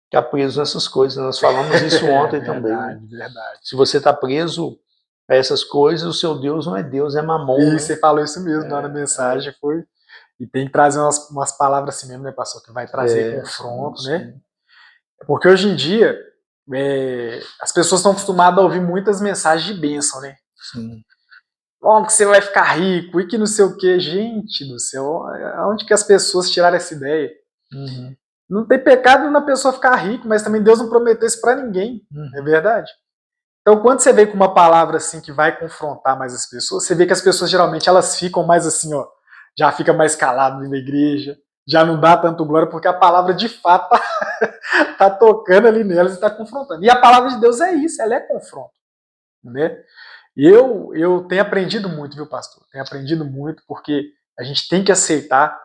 ficar presos nessas coisas. Nós falamos isso ontem também. Verdade, verdade. Se você está preso a essas coisas, o seu Deus não é Deus, é mamon. E né? você falou isso mesmo na mensagem, foi. E tem que trazer umas palavras assim mesmo, né, pastor? Que vai trazer confronto, sim. né? Porque hoje em dia, as pessoas estão acostumadas a ouvir muitas mensagens de bênção, né? Sim. Como que você vai ficar rico e que não sei o que. Gente do céu, aonde que as pessoas tiraram essa ideia? Uhum. Não tem pecado na pessoa ficar rico, mas também Deus não prometeu isso pra ninguém, é verdade? Então, quando você vem com uma palavra assim que vai confrontar mais as pessoas, você vê que as pessoas geralmente elas ficam mais assim, ó, já fica mais calado na igreja, já não dá tanto glória, porque a palavra de fato tá tocando ali nelas e tá confrontando. E a palavra de Deus é isso, ela é confronto, né? E eu tenho aprendido muito, viu, pastor? Tenho aprendido muito, porque a gente tem que aceitar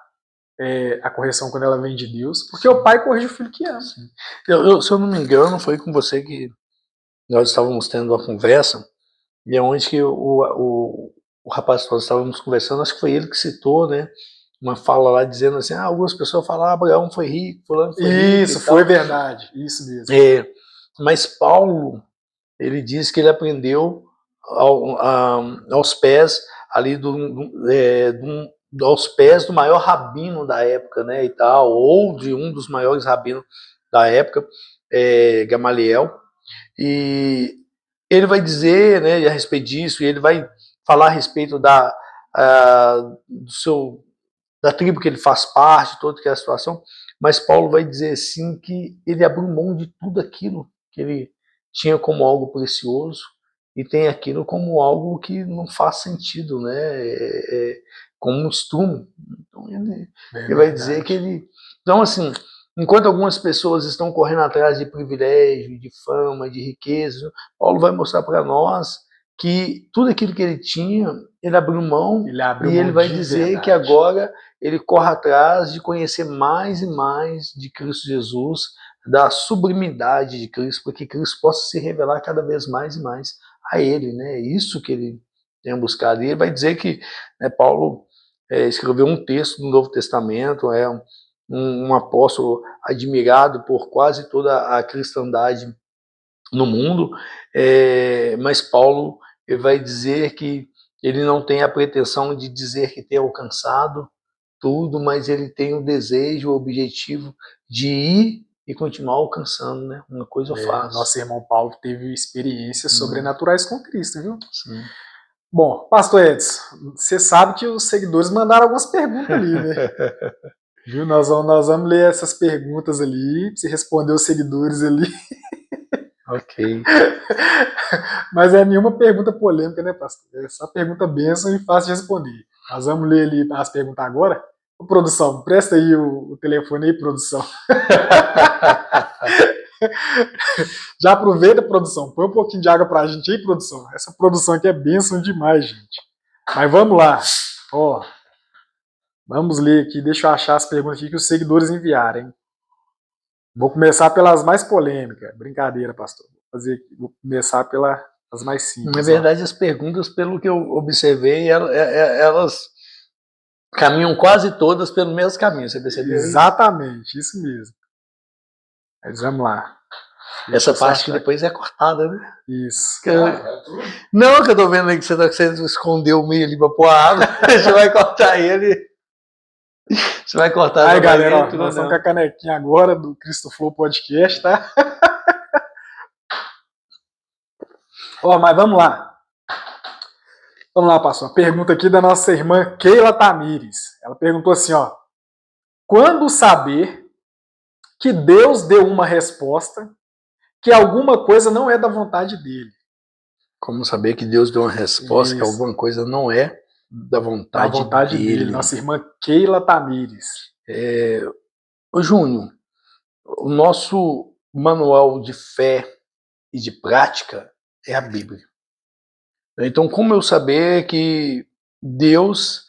a correção quando ela vem de Deus, porque o pai corrige o filho que ama. Se eu não me engano, foi com você que nós estávamos tendo uma conversa, e é onde que o rapaz que nós estávamos conversando, acho que foi ele que citou, né? Uma fala lá dizendo assim, algumas pessoas falam, Abraão foi rico, fulano foi rico. Isso, foi verdade, isso mesmo. Mas Paulo, ele diz que ele aprendeu aos pés ali aos pés do maior rabino da época, né, e tal, ou de um dos maiores rabinos da época, Gamaliel, e ele vai dizer, né, a respeito disso, e ele vai falar a respeito da tribo que ele faz parte, toda aquela situação, mas Paulo vai dizer assim que ele abriu mão de tudo aquilo que ele tinha como algo precioso e tem aquilo como algo que não faz sentido, né? Como um estrume. Então ele vai dizer que ele... Então, assim, enquanto algumas pessoas estão correndo atrás de privilégio, de fama, de riqueza, Paulo vai mostrar para nós que tudo aquilo que ele tinha, ele abriu mão, e ele vai dizer que agora ele corre atrás de conhecer mais e mais de Cristo Jesus, da sublimidade de Cristo, para que Cristo possa se revelar cada vez mais e mais a ele, né? É isso que ele tem buscado. E ele vai dizer que, né, Paulo escreveu um texto no Novo Testamento, um apóstolo admirado por quase toda a cristandade no mundo, mas Paulo ele vai dizer que ele não tem a pretensão de dizer que tem alcançado tudo, mas ele tem o desejo, o objetivo de ir e continuar alcançando, né? Uma coisa fácil. Nosso irmão Paulo teve experiências sobrenaturais com Cristo, viu? Sim. Bom, pastor Edson, você sabe que os seguidores mandaram algumas perguntas ali, né? Viu? Nós vamos ler essas perguntas ali, você responder os seguidores ali. Ok. Mas é nenhuma pergunta polêmica, né, pastor? É só pergunta bênção e fácil de responder. Nós vamos ler ali as perguntas agora. Ô, produção, presta aí o telefone aí, produção. Já aproveita, produção. Põe um pouquinho de água pra gente aí, produção. Essa produção aqui é bênção demais, gente. Mas vamos lá. Ó, vamos ler aqui. Deixa eu achar as perguntas aqui que os seguidores enviaram, hein? Vou começar pelas mais polêmicas. Brincadeira, pastor. Vou começar pelas mais simples. Na verdade, as perguntas, pelo que eu observei, elas caminham quase todas pelo mesmo caminho, você percebeu? Exatamente, isso mesmo. Mas vamos lá. Essa parte que depois é cortada, né? Isso. Não, que eu tô vendo aí que você escondeu o milho ali pra pôr a água, você vai cortar ele. Você vai cortar. Aí, galera, ó, nós estamos com a canequinha agora do Cristo Flow Podcast, tá? Ó, mas vamos lá. Vamos lá, pastor. Uma pergunta aqui da nossa irmã Keila Tamires. Ela perguntou assim, ó. Quando saber que Deus deu uma resposta que alguma coisa não é da vontade dele? Como saber que Deus deu uma resposta que alguma coisa não é da vontade dele? Nossa irmã Keila Tamires. Ô Júnior, o nosso manual de fé e de prática é a Bíblia. Então, como eu saber que Deus...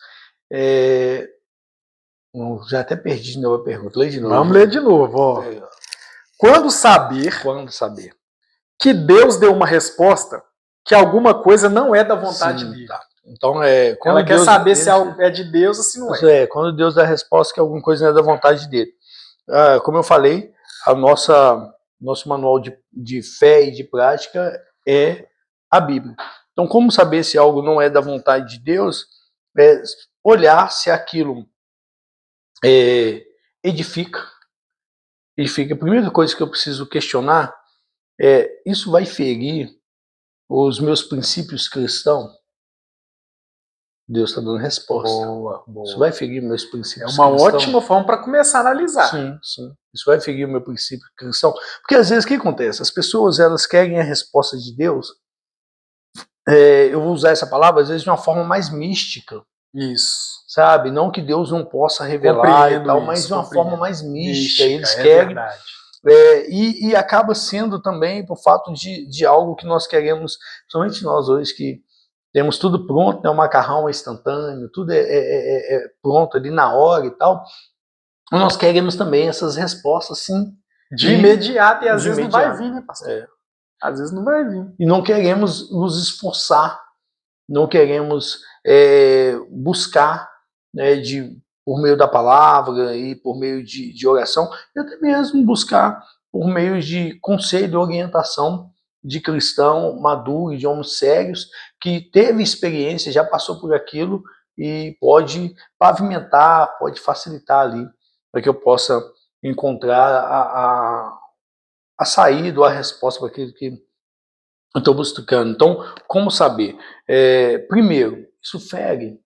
já até perdi de novo a pergunta. Lê de novo. Vamos ler de novo. Ó. Quando saber que Deus deu uma resposta que alguma coisa não é da vontade dele. Tá. Então, quando ela quer saber se algo é de Deus ou se não é. Quando Deus dá a resposta que alguma coisa não é da vontade dele. Como eu falei, nosso manual de fé e de prática é a Bíblia. Então, como saber se algo não é da vontade de Deus? É olhar se aquilo edifica. A primeira coisa que eu preciso questionar é: isso vai ferir os meus princípios cristãos? Deus está dando resposta. Boa. Isso vai ferir meus princípios cristãos? É uma cristãos? ótima forma para começar a analisar. Sim. Isso vai ferir o meu princípio cristão? Porque às vezes o que acontece? As pessoas, elas querem a resposta de Deus, eu vou usar essa palavra, às vezes de uma forma mais mística. Isso. Sabe? Não que Deus não possa revelar e tal, mas de uma forma mais mística. Eles querem. E acaba sendo também por fato de algo que nós queremos, somente nós hoje que temos tudo pronto, né? O macarrão é instantâneo, tudo é pronto ali na hora e tal. Nós queremos também essas respostas, sim. De imediato, e às vezes não vai vir, né, pastor? Às vezes não vai vir. E não queremos nos esforçar, não queremos buscar, né, por meio da palavra e por meio de oração, e até mesmo buscar por meio de conselho e orientação de cristão maduro, de homens sérios, que teve experiência, já passou por aquilo e pode pavimentar, pode facilitar ali, para que eu possa encontrar a saída, a resposta para aquilo que eu estou buscando. Então, como saber? Primeiro, isso fere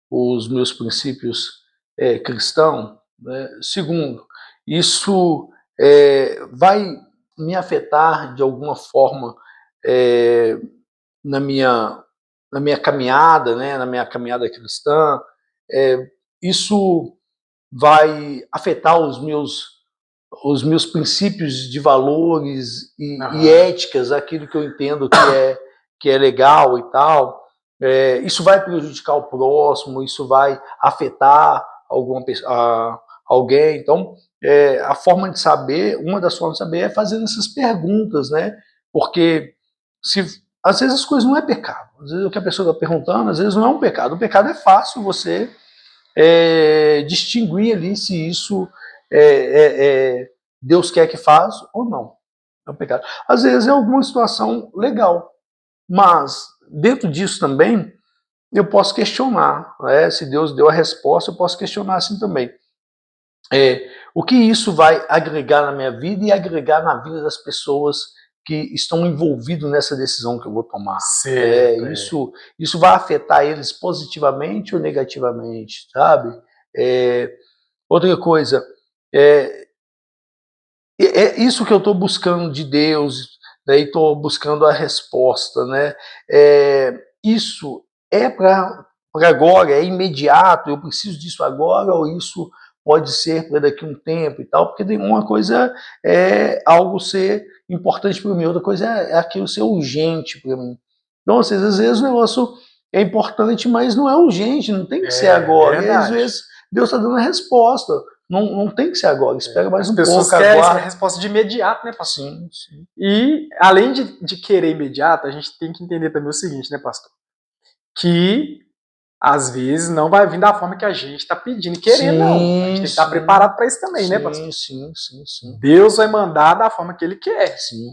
os meus princípios cristãos. Né? Segundo, isso vai me afetar de alguma forma na minha caminhada, né? Na minha caminhada cristã. Isso vai afetar os meus princípios de valores e éticas, aquilo que eu entendo que é legal e tal. Isso vai prejudicar o próximo, isso vai afetar alguém. Então, a forma de saber, uma das formas de saber é fazendo essas perguntas, né? Porque às vezes as coisas não é pecado. Às vezes o que a pessoa está perguntando, às vezes não é um pecado. O pecado é fácil você distinguir ali se isso Deus quer que faz ou não. É um pecado. Às vezes é alguma situação legal, mas dentro disso também eu posso questionar, né? Se Deus deu a resposta, eu posso questionar assim também. O que isso vai agregar na minha vida e agregar na vida das pessoas que estão envolvidos nessa decisão que eu vou tomar. Isso vai afetar eles positivamente ou negativamente, sabe? Outra coisa, isso que eu estou buscando de Deus, né, e estou buscando a resposta, né? Isso é para agora, é imediato, eu preciso disso agora, ou isso pode ser para daqui a um tempo e tal, porque uma coisa é algo ser importante para mim, outra coisa é aquilo ser urgente para mim. Então, às vezes o negócio é importante, mas não é urgente, não tem que ser agora. E às vezes Deus está dando a resposta. Não tem que ser agora, espera mais um pouco. As pessoas querem a resposta de imediato, né, pastor? Sim. E, além de querer imediato, a gente tem que entender também o seguinte, né, pastor? Que, às vezes, não vai vir da forma que a gente está pedindo e querendo, não. A gente tem que estar preparado para isso também, né, pastor? Sim. Deus vai mandar da forma que Ele quer. Sim.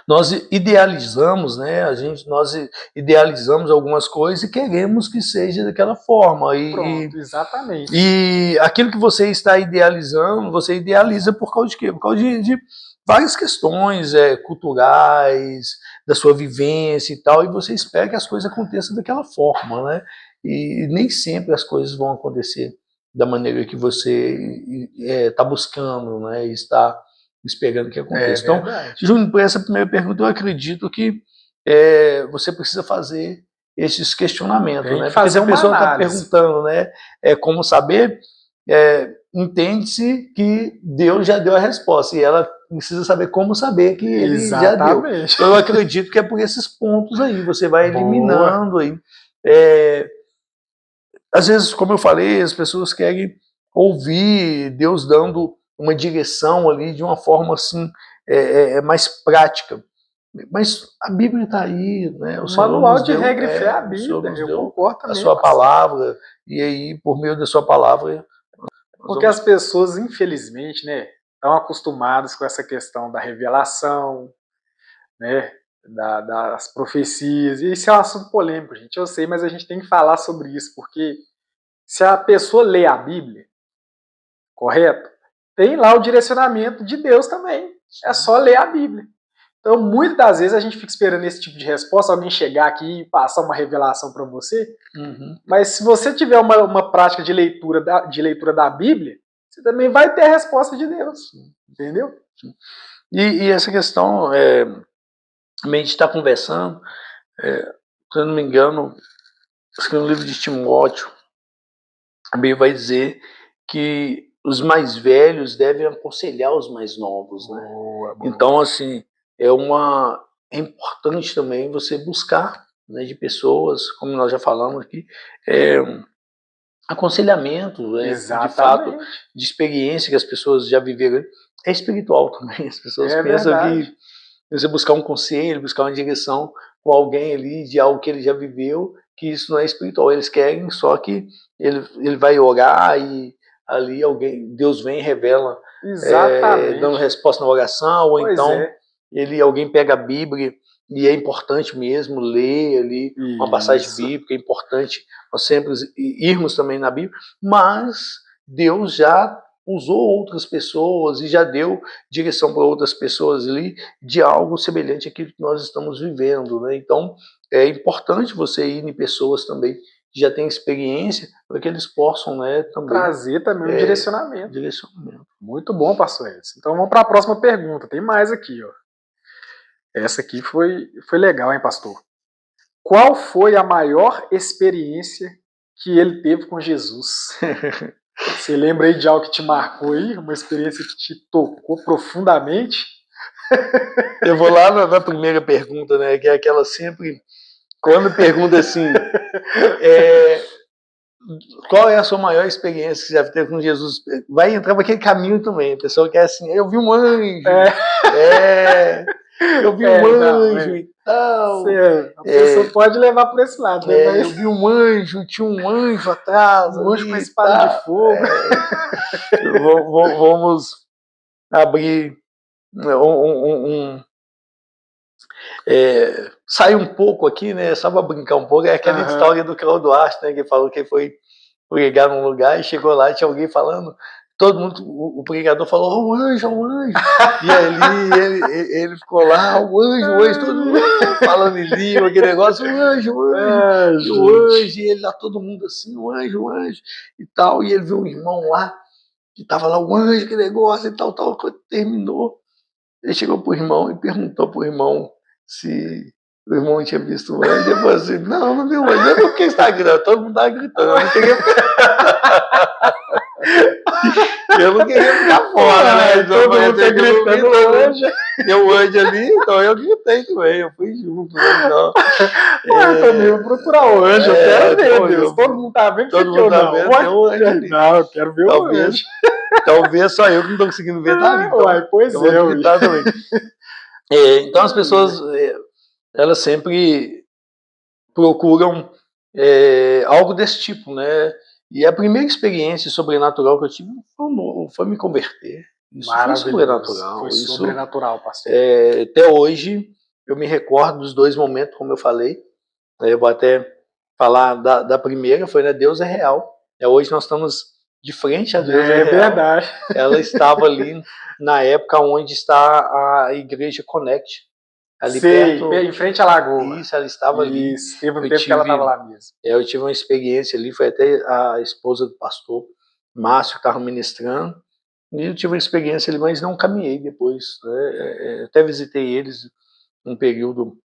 Nós idealizamos, né? Nós idealizamos algumas coisas e queremos que seja daquela forma. Pronto, exatamente. E aquilo que você está idealizando, você idealiza por causa de quê? Por causa de várias questões culturais, da sua vivência e tal, e você espera que as coisas aconteçam daquela forma, né? E nem sempre as coisas vão acontecer da maneira que você está buscando, né? E está esperando que aconteça. Então, Júnior, por essa primeira pergunta, eu acredito que você precisa fazer esses questionamentos, né? Porque se a pessoa está perguntando, né, como saber, entende-se que Deus já deu a resposta e ela precisa saber como saber que ele já deu. Exatamente. Eu acredito que é por esses pontos aí, você vai Boa. eliminando aí. Às vezes, como eu falei, as pessoas querem ouvir Deus dando uma direção ali de uma forma assim mais prática. Mas a Bíblia está aí, né? O manual de regra e fé é a Bíblia. Eu concordo a também. sua palavra, e aí, por meio da sua palavra. Porque as pessoas, infelizmente, né, estão acostumadas com essa questão da revelação, né, das profecias. E isso é um assunto polêmico, gente. Eu sei, mas a gente tem que falar sobre isso, porque se a pessoa lê a Bíblia, correto? Tem lá o direcionamento de Deus também. É só ler a Bíblia. Então, muitas das vezes a gente fica esperando esse tipo de resposta, alguém chegar aqui e passar uma revelação para você. Mas se você tiver uma prática de leitura da Bíblia, você também vai ter a resposta de Deus. Entendeu? E essa questão, a gente está conversando, se eu não me engano, acho que no livro de Timóteo, a Bíblia vai dizer que os mais velhos devem aconselhar os mais novos, né? Boa. Então, assim, é importante também você buscar, né, de pessoas, como nós já falamos aqui, aconselhamento, de fato, de experiência que as pessoas já viveram. É espiritual também, as pessoas pensam verdade. que você buscar um conselho, buscar uma direção com alguém ali de algo que ele já viveu, que isso não é espiritual. Eles querem só que ele vai orar e ali Deus vem e revela, dando resposta na oração, ou então alguém pega a Bíblia e é importante mesmo ler ali uma passagem bíblica, é importante nós sempre irmos também na Bíblia, mas Deus já usou outras pessoas e já deu direção para outras pessoas ali de algo semelhante àquilo que nós estamos vivendo, né? Então é importante você ir em pessoas também que já têm experiência para que eles possam, né, também trazer também um direcionamento. Muito bom, pastor Edson. Então vamos para a próxima pergunta. Tem mais aqui, ó. Essa aqui foi legal, hein, pastor? Qual foi a maior experiência que ele teve com Jesus? Você lembra aí de algo que te marcou aí? Uma experiência que te tocou profundamente? Eu vou lá na primeira pergunta, né? Que é aquela sempre... Quando pergunta assim... qual é a sua maior experiência que você já teve com Jesus? Vai entrar para aquele caminho também. A pessoa quer assim... Eu vi um anjo. Eu vi um anjo e tal. A pessoa pode levar por esse lado, né? Mas... Eu vi um anjo, tinha um anjo atrás. Um anjo com espada de fogo. Vamos abrir sair um pouco aqui, né? Só para brincar um pouco. É aquela história do Cláudio Duarte, né? Que falou que foi pregar num lugar e chegou lá e tinha alguém falando. Todo mundo, o pregador falou, o anjo, o anjo. E ali ele ficou lá, o anjo, todo mundo falando em língua, aquele negócio, o anjo, o anjo. E ele lá, todo mundo assim, o anjo e tal. E ele viu um irmão lá, que tava lá, o anjo, que negócio e tal. Quando terminou, ele chegou pro irmão e perguntou pro irmão se o irmão tinha visto o anjo. Ele falou assim, não viu o anjo. Eu, por que você tá gritando? Todo mundo tava gritando, eu não queria... Eu não queria ficar fora, né? Todo mundo tá gritando o anjo. Deu o anjo ali, então eu gritei também, eu fui junto. Né? Então, eu também vou procurar o anjo, eu quero ver, Deus. Todo mundo tá vendo, todo mundo tá vendo, tem um anjo ali. Não, eu quero ver o anjo. Talvez só eu que não tô conseguindo ver, tá ali. Então, pois eu vou gritar também. Então as pessoas, elas sempre procuram algo desse tipo, né? E a primeira experiência sobrenatural que eu tive foi me converter. Isso foi sobrenatural. Foi sobrenatural, pastor. Até hoje, eu me recordo dos dois momentos, como eu falei. Eu vou até falar da primeira, foi, né? Deus é real. Hoje nós estamos de frente a Deus é real. Verdade. Ela estava ali na época onde está a igreja Connect. Ali perto, em frente à lagoa. Isso, ela estava ali. Teve um tempo que ela estava lá mesmo. Eu tive uma experiência ali, foi até a esposa do pastor Márcio que estava ministrando, e eu tive uma experiência ali, mas não caminhei depois. Até visitei eles um período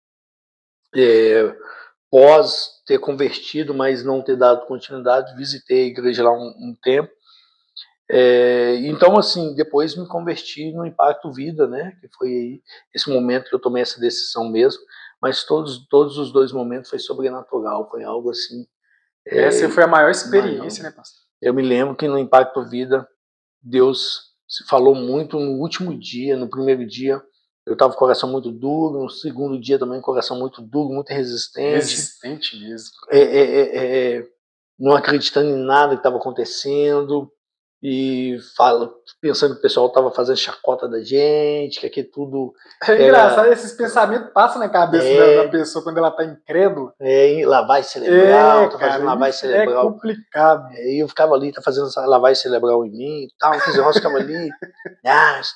pós ter convertido, mas não ter dado continuidade. Visitei a igreja lá um tempo. Então, assim, depois me converti no Impacto Vida, né? Que foi aí esse momento que eu tomei essa decisão mesmo. Mas todos os dois momentos foi sobrenatural, foi algo assim. Essa foi a maior Maior. experiência, né, pastor? Eu me lembro que no Impacto Vida, Deus se falou muito no último dia, no primeiro dia. Eu estava com o coração muito duro, no segundo dia também com o coração muito duro, muito resistente. Resistente mesmo. Não acreditando em nada que estava acontecendo e pensando que o pessoal estava fazendo chacota da gente, que aqui tudo É engraçado, esses pensamentos passam na cabeça da pessoa quando ela está incrédula. Lavagem cerebral, tá cara, fazendo lavagem cerebral. É complicado. E eu ficava ali, tá fazendo essa lavagem cerebral em mim e tal, quer dizer, eu ficava ali,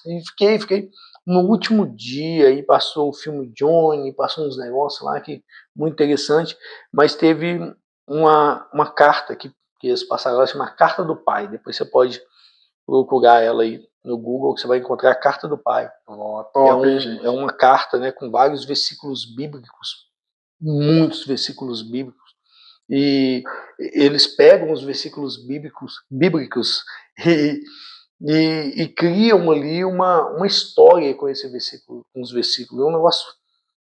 e fiquei. No último dia, aí passou o filme Johnny, passou uns negócios lá que muito interessante, mas teve uma carta que eles passaram, ela chama Carta do Pai. Depois você pode procurar ela aí no Google, que você vai encontrar a Carta do Pai. Top, é uma carta, né, com vários versículos bíblicos, muitos versículos bíblicos, e eles pegam os versículos bíblicos e criam ali uma história com esse versículo, com os versículos. É um negócio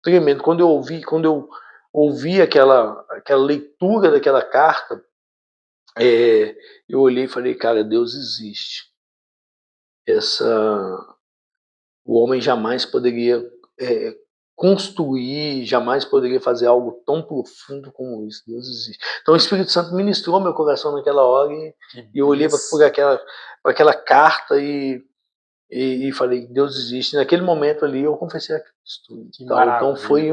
tremendo. Quando eu ouvi aquela leitura daquela carta, eu olhei e falei, cara, Deus existe. O homem jamais poderia construir, jamais poderia fazer algo tão profundo como isso. Deus existe. Então o Espírito Santo ministrou meu coração naquela hora e eu olhei para aquela carta e falei, Deus existe. Naquele momento ali eu confessei a Cristo. Então foi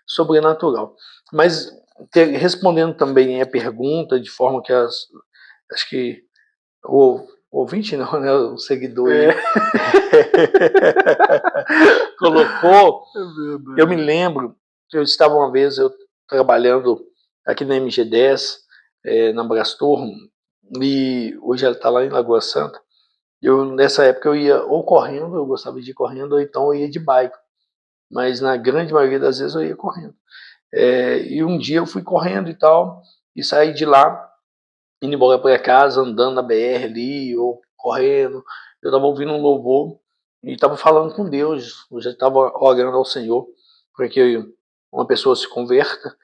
sobrenatural. Mas respondendo também a pergunta de forma que acho que o ouvinte não, né, o seguidor colocou, eu me lembro que eu estava uma vez trabalhando aqui na MG10, na Brastor, e hoje ela está lá em Lagoa Santa. Nessa época eu ia ou correndo, eu gostava de ir correndo, ou então eu ia de bike, mas na grande maioria das vezes eu ia correndo. E um dia eu fui correndo e tal, e saí de lá, indo embora para casa, andando na BR ali, ou correndo. Eu estava ouvindo um louvor e estava falando com Deus. Eu já estava orando ao Senhor para que uma pessoa se converta.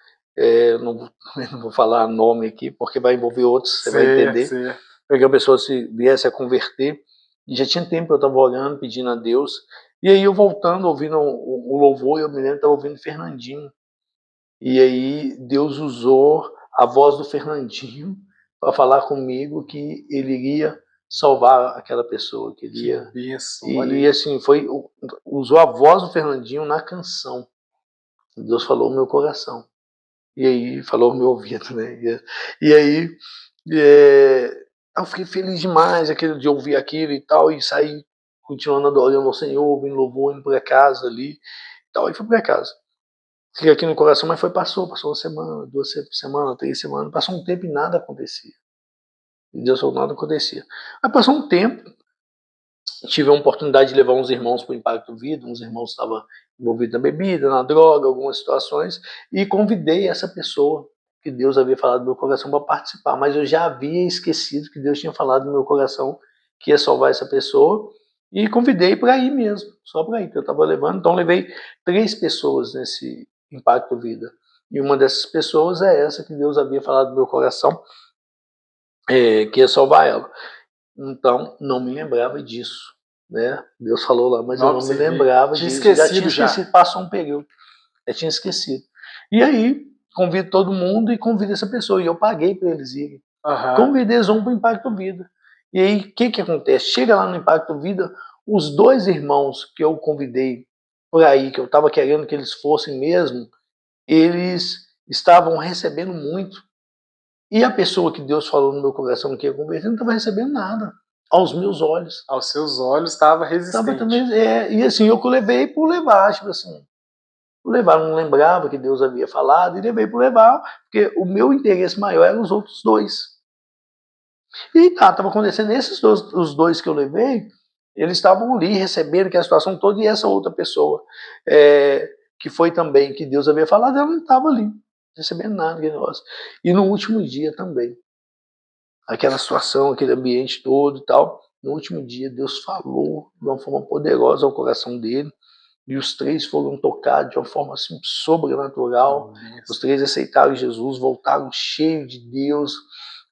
Não vou falar nome aqui, porque vai envolver outros, você vai entender. Para que a pessoa viesse a converter. E já tinha tempo que eu estava orando, pedindo a Deus. E aí eu voltando, ouvindo o louvor, eu me lembro que estava ouvindo Fernandinho. E aí Deus usou a voz do Fernandinho para falar comigo que ele iria salvar aquela pessoa, que ele ia. E assim, usou a voz do Fernandinho na canção. Deus falou no meu coração. E aí falou no meu ouvido, né? E aí eu fiquei feliz demais de ouvir aquilo e tal, e saí continuando adorando ao Senhor, ouvindo louvor, indo para casa ali e tal, e fui para casa. Fiquei aqui no coração, mas passou uma semana, 2 semanas, 3 semanas, passou um tempo e nada acontecia. E Deus falou, nada acontecia. Aí passou um tempo, tive a oportunidade de levar uns irmãos para o Impacto Vida, uns irmãos estavam envolvidos na bebida, na droga, algumas situações, e convidei essa pessoa que Deus havia falado no meu coração para participar, mas eu já havia esquecido que Deus tinha falado no meu coração que ia salvar essa pessoa, e convidei para ir mesmo, só para ir, que eu estava levando. Então levei 3 pessoas nesse Impacto Vida, e uma dessas pessoas é essa que Deus havia falado no meu coração, que ia salvar ela. Então não me lembrava disso, né? Deus falou lá, mas eu não me lembrava disso. Já tinha esquecido, passou um período, já tinha esquecido. E aí convido todo mundo e convido essa pessoa, e eu paguei para eles irem. Convidei eles para o Impacto Vida. E aí o que acontece? Chega lá no Impacto Vida, os 2 irmãos que eu convidei por aí, que eu estava querendo que eles fossem mesmo, eles estavam recebendo muito. E a pessoa que Deus falou no meu coração que ia converter não estava recebendo nada. Aos meus olhos. Aos seus olhos estava resistente. E assim, eu levei por levar, tipo assim. Por levar, não lembrava que Deus havia falado, e levei por levar, porque o meu interesse maior eram os outros 2. E estava acontecendo, os 2 que eu levei, eles estavam ali recebendo aquela situação toda, e essa outra pessoa, que foi também, que Deus havia falado, ela não estava ali, recebendo nada, aquele negócio. E no último dia também, aquela situação, aquele ambiente todo e tal, no último dia, Deus falou de uma forma poderosa ao coração dele, e os 3 foram tocados de uma forma assim, sobrenatural. Os 3 aceitaram Jesus, voltaram cheios de Deus.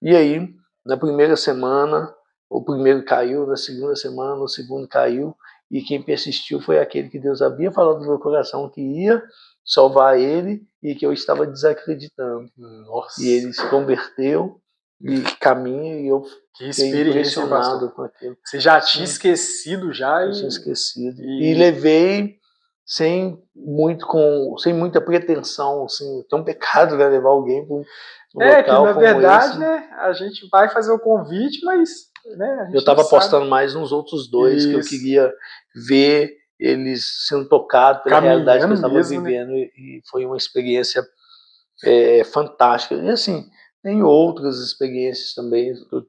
E aí, na primeira semana, o primeiro caiu, na segunda semana, o segundo caiu, e quem persistiu foi aquele que Deus havia falado no meu coração que ia salvar ele e que eu estava desacreditando. Nossa. E ele se converteu e caminha, e eu Que fiquei experiência, hein, impressionado pastor? com aquilo. Você já tinha esquecido já Eu e... tinha esquecido. e- E levei sem muita pretensão, assim, tem um pecado, né, levar alguém para um que local na como verdade, esse. né, a gente vai fazer o convite, mas, né, a gente Eu estava não sabe. apostando mais nos outros 2, que eu Isso. queria ver eles sendo tocados pela realidade que Caminhando eles estavam mesmo, né? vivendo, e foi uma experiência fantástica. E assim, tem outras experiências também que eu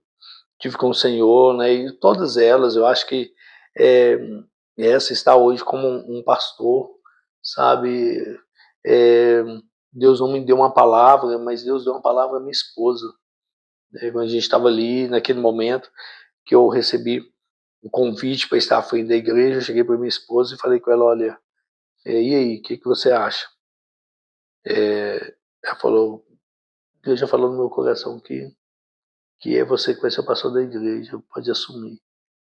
tive com o Senhor, né? E todas elas, eu acho que é, essa está hoje como um pastor, sabe? É, Deus não me deu uma palavra, mas Deus deu uma palavra à minha esposa. Quando a gente estava ali, naquele momento que eu recebi o convite para estar à frente da igreja, eu cheguei para minha esposa e falei com ela: olha, e aí, o que você acha? Ela falou: Deus já falou no meu coração que é você que vai ser o pastor da igreja, pode assumir.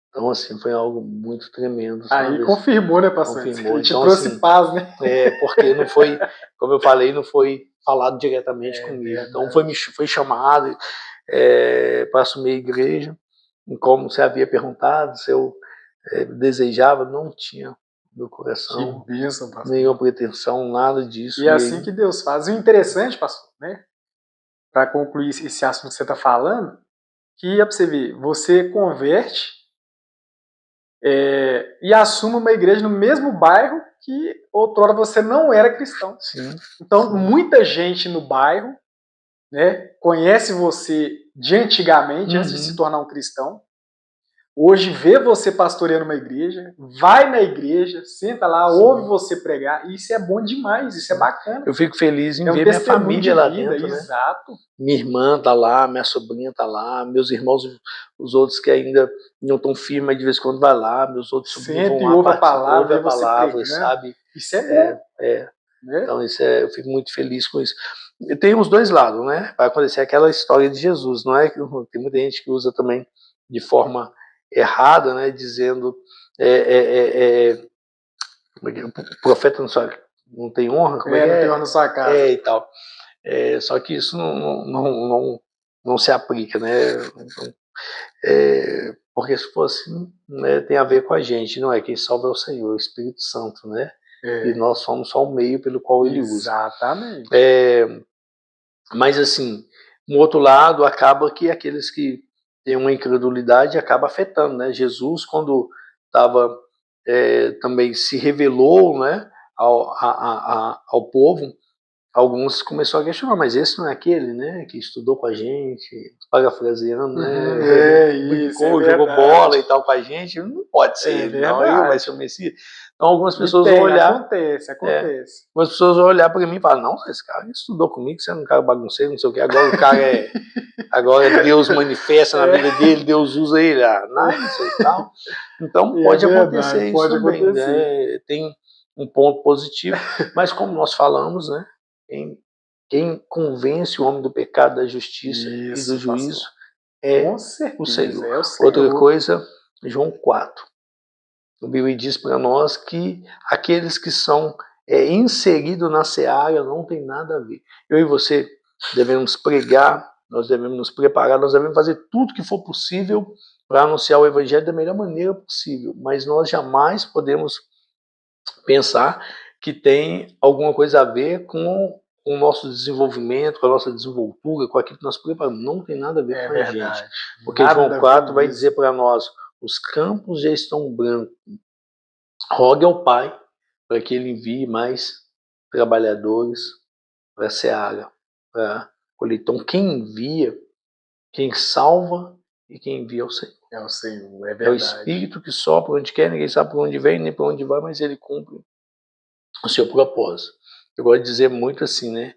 Então, assim, foi algo muito tremendo, sabe? Aí confirmou, né, pastor? Confirmou. Te Então, trouxe assim, paz, né? porque não foi, como eu falei, não foi falado diretamente comigo. Então, foi chamado para assumir a igreja. E como você havia perguntado se eu desejava, não tinha no Que coração bênção, pastor. nenhuma pretensão, nada disso. E é assim que Deus faz. E o interessante, pastor, né, para concluir esse assunto que você está falando, que é para você ver, você converte e assume uma igreja no mesmo bairro que outrora você não era cristão. Sim, então, muita gente no bairro, né, conhece você de antigamente, antes de se tornar um cristão. Hoje vê você pastoreando uma igreja, vai na igreja, senta lá, ouve você pregar, e isso é bom demais, isso é bacana. Eu fico feliz em É um ver minha testemunho família de lá vida, dentro, né? exato. Minha irmã tá lá, minha sobrinha tá lá, meus irmãos, os outros que ainda não estão firmes, mas de vez em quando vai lá, meus outros sobrinhos Senta e vão lá, ouve a participam, palavra, ouve a vê você palavra, pregando. sabe? Isso é bom. Né? Então eu fico muito feliz com isso. E tem os dois lados, né? Vai acontecer aquela história de Jesus, não é? Tem muita gente que usa também de forma errada, né? Dizendo o profeta não tem honra, como não tem honra na sua casa. e tal. Só que isso não se aplica, né? Então, porque se fosse, né, tem a ver com a gente, não é? Quem salva é o Senhor, o Espírito Santo, né? E nós somos só o meio pelo qual ele usa. Exatamente. Mas assim, um outro lado, acaba que aqueles que têm uma incredulidade acaba afetando, né? Jesus, quando estava também se revelou, né, ao povo, alguns começaram a questionar, mas esse não é aquele, né, que estudou com a gente, parafraseando, né, brincou, jogou bola e tal com a gente, não pode ser ele, não, ele vai ser o Messias. Então algumas pessoas vão olhar, acontece. algumas pessoas vão olhar para mim e falar, não, esse cara estudou comigo, você é um cara bagunceiro, não sei o que, agora o cara agora Deus manifesta na vida dele, Deus usa ele, nice e tal. Então pode acontecer isso pode também, acontecer. né? Tem um ponto positivo, mas como nós falamos, né? Quem convence o homem do pecado, da justiça e do juízo é o Senhor. É o Senhor. Outra coisa, João 4. O Bíblia diz para nós que aqueles que são inseridos na seara não tem nada a ver. Eu e você devemos pregar, nós devemos nos preparar, nós devemos fazer tudo que for possível para anunciar o Evangelho da melhor maneira possível, mas nós jamais podemos pensar que tem alguma coisa a ver com o nosso desenvolvimento, com a nossa desenvoltura, com aquilo que nós preparamos. Não tem nada a ver com a gente. Porque João 4 vai dizer para nós, os campos já estão brancos. Rogue ao Pai para que ele envie mais trabalhadores para a seara, para colher. Então quem envia, quem salva e quem envia é o Senhor. É o Senhor, é verdade. É o Espírito que sopra onde quer, ninguém sabe para onde vem, nem para onde vai, mas ele cumpre o seu propósito. Eu gosto de dizer muito assim, né?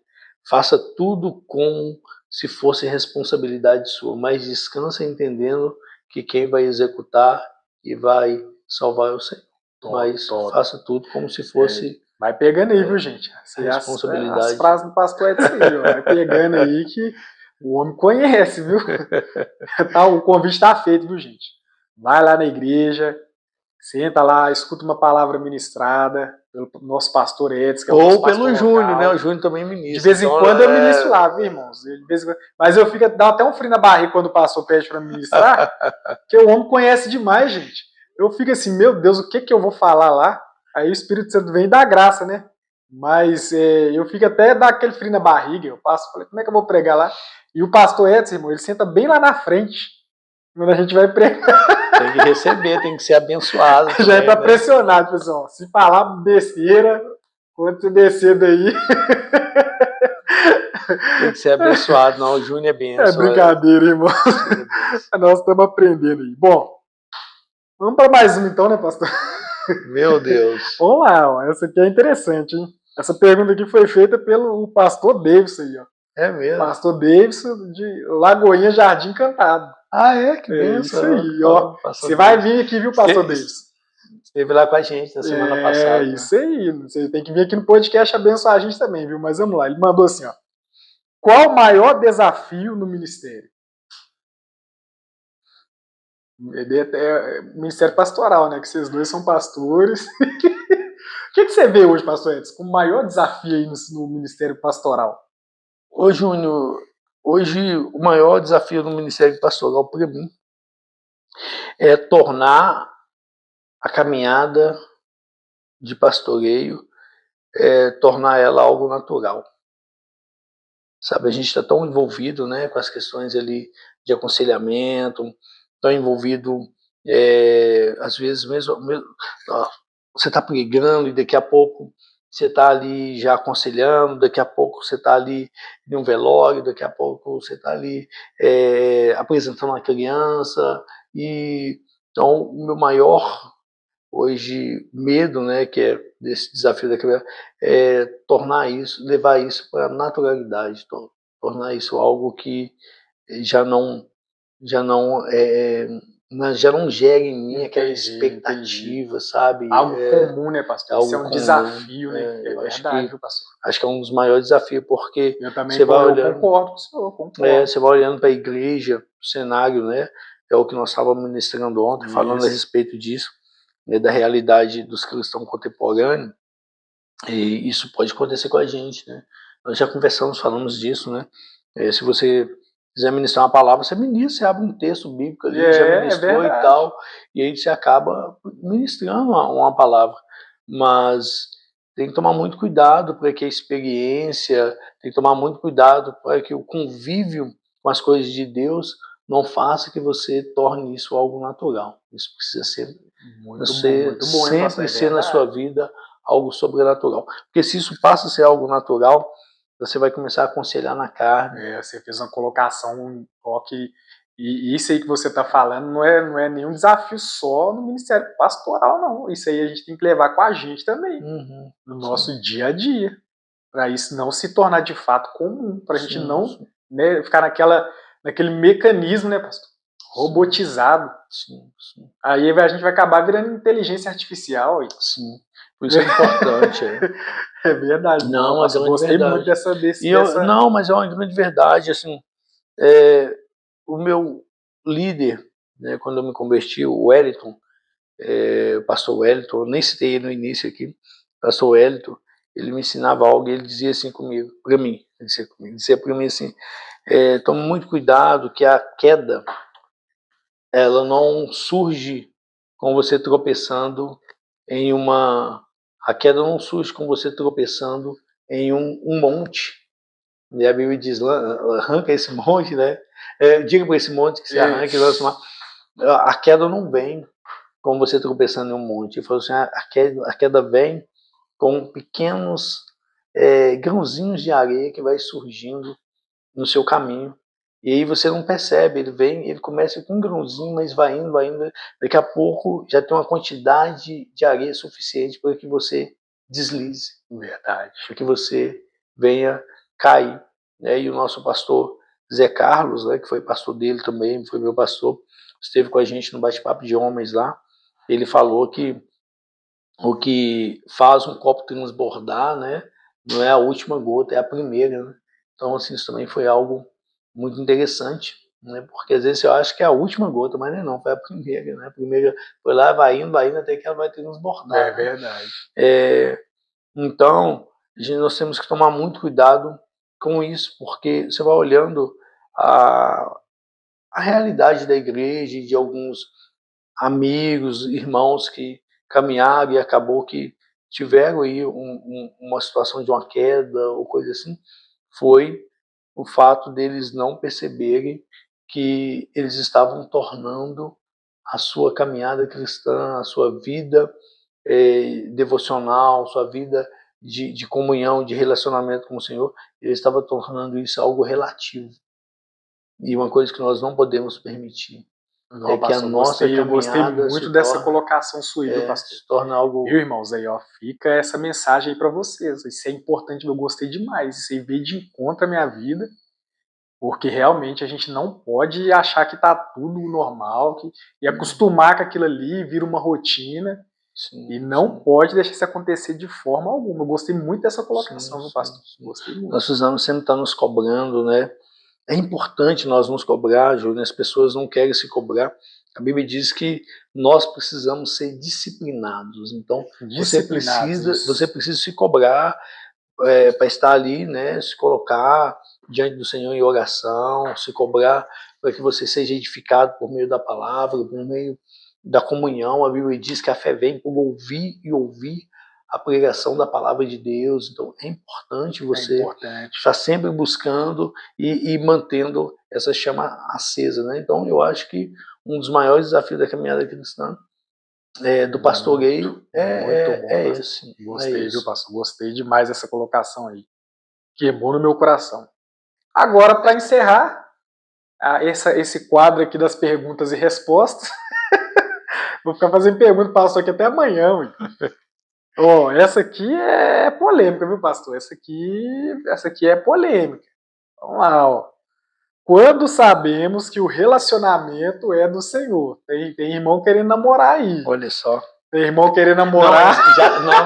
Faça tudo como se fosse responsabilidade sua, mas descansa entendendo que quem vai executar e vai salvar é o Senhor. Mas top. faça tudo como se fosse Vai pegando aí, viu, gente? responsabilidade. As frases do pastor Edson aí, ó. Vai pegando aí que o homem conhece, viu? Tá, o convite está feito, viu, gente? Vai lá na igreja, senta lá, escuta uma palavra ministrada pelo nosso pastor Edson, que é o nosso Ou pelo pastor Júnior, local. né? O Júnior também ministra. De vez em então, quando eu ministro lá, viu, irmãos? De vez em quando. Mas eu fico, dá até um frio na barriga quando o pastor pede para ministrar, porque o homem conhece demais, gente. Eu fico assim, meu Deus, o que que eu vou falar lá? Aí o Espírito Santo vem e dá graça, né? Mas eu fico até dar aquele frio na barriga. Eu passo, falei, como é que eu vou pregar lá? E o pastor Edson, irmão, ele senta bem lá na frente, quando a gente vai pregar. Tem que receber, tem que ser abençoado. Já está pressionado, pessoal. Se falar besteira, quando você descer daí. Tem que ser abençoado, não. O Júnior é benção. É brincadeira, irmão. Nós estamos aprendendo aí. Bom, vamos para mais uma então, né, pastor? Meu Deus. Vamos lá, ó. Essa aqui é interessante, hein? Essa pergunta aqui foi feita pelo pastor Davidson aí, ó. É mesmo? Pastor Davidson de Lagoinha Jardim Encantado. Ah, é? Que É benção. isso aí, ó. Você vai vir aqui, viu, pastor Davidson? Esteve lá com a gente na semana passada. É isso aí. Você tem que vir aqui no podcast abençoar a gente também, viu? Mas vamos lá. Ele mandou assim, ó. Qual o maior desafio no ministério? Ministério pastoral, né? Que vocês dois são pastores. O que você vê hoje, pastor Edson, como o maior desafio aí no ministério pastoral? Ô, Júnior, hoje o maior desafio no ministério pastoral para mim é tornar a caminhada de pastoreio, tornar ela algo natural. Sabe, a gente está tão envolvido, né, com as questões ali de aconselhamento, tão envolvido, às vezes mesmo você está pregando e daqui a pouco você está ali já aconselhando, daqui a pouco você está ali em um velório, daqui a pouco você está ali apresentando uma criança. E então o meu maior hoje medo, né, que é desse desafio da criança, é tornar isso, levar isso para a naturalidade, tornar isso algo que já não já não gera em mim aquela expectativa, sabe? Algo comum, né, pastor? Algo isso é um comum, desafio, né? eu verdade, viu, pastor? Acho que é um dos maiores desafios, porque eu também você vai olhando, concordo com o senhor, concordo. você vai olhando para a igreja, o cenário, né? É o que nós estávamos ministrando ontem, falando a respeito disso, né, da realidade dos cristãos contemporâneos, e isso pode acontecer com a gente, né? Nós já conversamos, falamos disso, né? Se você quiser ministrar uma palavra, você ministra, você abre um texto bíblico ali, já ministrou e tal, e aí você acaba ministrando uma palavra. Mas tem que tomar muito cuidado para que a experiência, tem que tomar muito cuidado para que o convívio com as coisas de Deus não faça que você torne isso algo natural. Isso precisa ser sempre ser na sua vida algo sobrenatural. Porque se isso passa a ser algo natural, você vai começar a aconselhar na carne. Você fez uma colocação, e isso aí que você está falando não é nenhum desafio só no ministério pastoral, não. Isso aí a gente tem que levar com a gente também, no nosso dia a dia, para isso não se tornar de fato comum, para a gente não ficar naquele mecanismo, né, pastor? Robotizado. Aí a gente vai acabar virando inteligência artificial. Sim. Por isso é importante. É verdade. Não, eu gostei muito dessa. Não, mas é uma grande verdade. Assim, o meu líder, né, quando eu me converti, o Wellington, o pastor Wellington, eu nem citei ele no início aqui, o pastor Wellington, ele me ensinava algo e ele dizia assim comigo, para mim, ele dizia para mim assim, tome muito cuidado que a queda, ela não surge com você tropeçando a queda não surge com você tropeçando em um monte. E a Bíblia diz, arranca esse monte, né? Diga para esse monte que se arranque. A queda não vem com você tropeçando em um monte. Ele falou assim, a queda vem com pequenos grãozinhos de areia que vai surgindo no seu caminho. E aí você não percebe, ele começa com um grãozinho, mas vai indo, daqui a pouco já tem uma quantidade de areia suficiente para que você deslize. Verdade. Para que você venha cair. E o nosso pastor Zé Carlos, né, que foi pastor dele também, foi meu pastor, esteve com a gente no bate-papo de homens lá, ele falou que o que faz um copo transbordar, né, não é a última gota, é a primeira, né? Então, assim, isso também foi algo muito interessante, né, porque às vezes eu acho que é a última gota, mas não, foi a primeira, né? A primeira foi lá, vai indo, até que ela vai transbordar. É verdade. Então, nós temos que tomar muito cuidado com isso, porque você vai olhando a realidade da igreja e de alguns amigos, irmãos que caminharam e acabou que tiveram aí uma situação de uma queda ou coisa assim, foi o fato deles não perceberem que eles estavam tornando a sua caminhada cristã, a sua vida devocional, sua vida de comunhão, de relacionamento com o Senhor, ele estava tornando isso algo relativo. E uma coisa que nós não podemos permitir Não, que a nossa eu gostei caminhada muito dessa colocação sua, viu, pastor? se torna algo... Viu, irmãos, aí, ó, fica essa mensagem aí para vocês. Isso é importante, eu gostei demais. Isso aí veio de encontro à minha vida, porque realmente a gente não pode achar que tá tudo normal, e acostumar com aquilo ali, vira uma rotina. Sim, e não pode deixar isso acontecer de forma alguma. Eu gostei muito dessa colocação, viu, pastor? Gostei muito. Nós precisamos sempre estar nos cobrando, né? É importante nós nos cobrar, Júlio, as pessoas não querem se cobrar. A Bíblia diz que nós precisamos ser disciplinados. Então, você precisa se cobrar para estar ali, né? Se colocar diante do Senhor em oração, se cobrar para que você seja edificado por meio da palavra, por meio da comunhão. A Bíblia diz que a fé vem por ouvir e ouvir a pregação da palavra de Deus. Então é importante você estar sempre buscando e mantendo essa chama acesa, né? Então eu acho que um dos maiores desafios da caminhada cristã do pastoreio é esse. Gostei, viu, pastor? Gostei demais dessa colocação aí. Queimou no meu coração. Agora, para encerrar esse quadro aqui das perguntas e respostas, vou ficar fazendo pergunta para o pastor aqui até amanhã. Oh, essa aqui é polêmica, viu, pastor? Essa aqui é polêmica. Vamos lá, ó. Quando sabemos que o relacionamento é do Senhor? Tem irmão querendo namorar aí. Olha só. Tem irmão querendo namorar.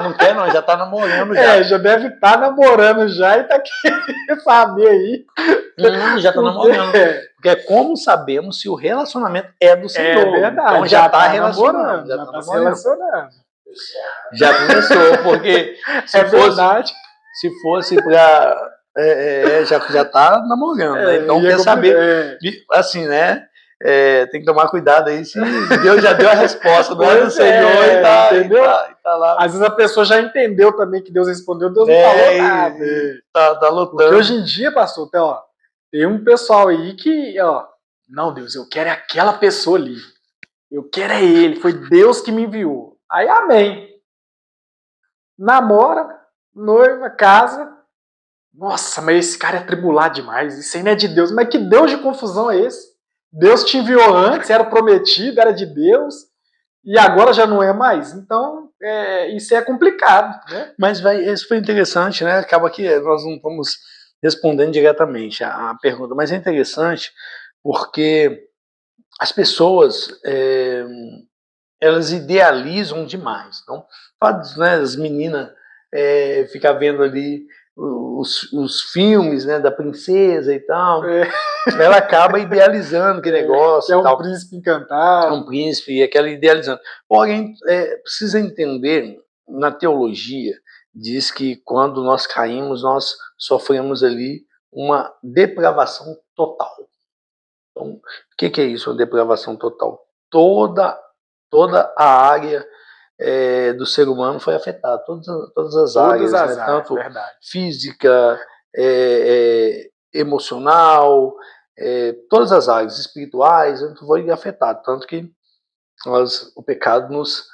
Não quer não, já tá namorando já. Já deve estar namorando já e tá querendo saber aí. Não, já tá namorando. Porque é como sabemos se o relacionamento é do Senhor. É verdade. Então já tá relacionando. Já tá se relacionando. Já começou, porque se fosse pra... já tá namorando, né? Então quer saber, assim, né? Tem que tomar cuidado aí se Deus já deu a resposta, não é do Senhor e tá lá. Às vezes a pessoa já entendeu também que Deus respondeu, Deus não falou nada. Tá lutando. Porque hoje em dia, pastor, tem um pessoal aí que, ó, não, Deus, eu quero aquela pessoa ali. Eu quero ele, foi Deus que me enviou. Aí, amém. Namora, noiva, casa. Nossa, mas esse cara é atribulado demais. Isso aí não é de Deus. Mas que Deus de confusão é esse? Deus te enviou antes, era prometido, era de Deus, e agora já não é mais. Então, isso é complicado, né? Mas isso foi interessante, né? Acaba que nós não estamos respondendo diretamente a pergunta, mas é interessante porque as pessoas elas idealizam demais. Então, né, as meninas ficam vendo ali os filmes, né, da princesa e tal, ela acaba idealizando aquele negócio. É um príncipe encantado. É um príncipe, e aquela idealizando. Porém, precisa entender, na teologia, diz que quando nós caímos, nós sofremos ali uma depravação total. Então, o que é isso, uma depravação total? Toda a área do ser humano foi afetada, todas as áreas, né? Tanto física, emocional, todas as áreas espirituais, foi afetado, tanto que o pecado nos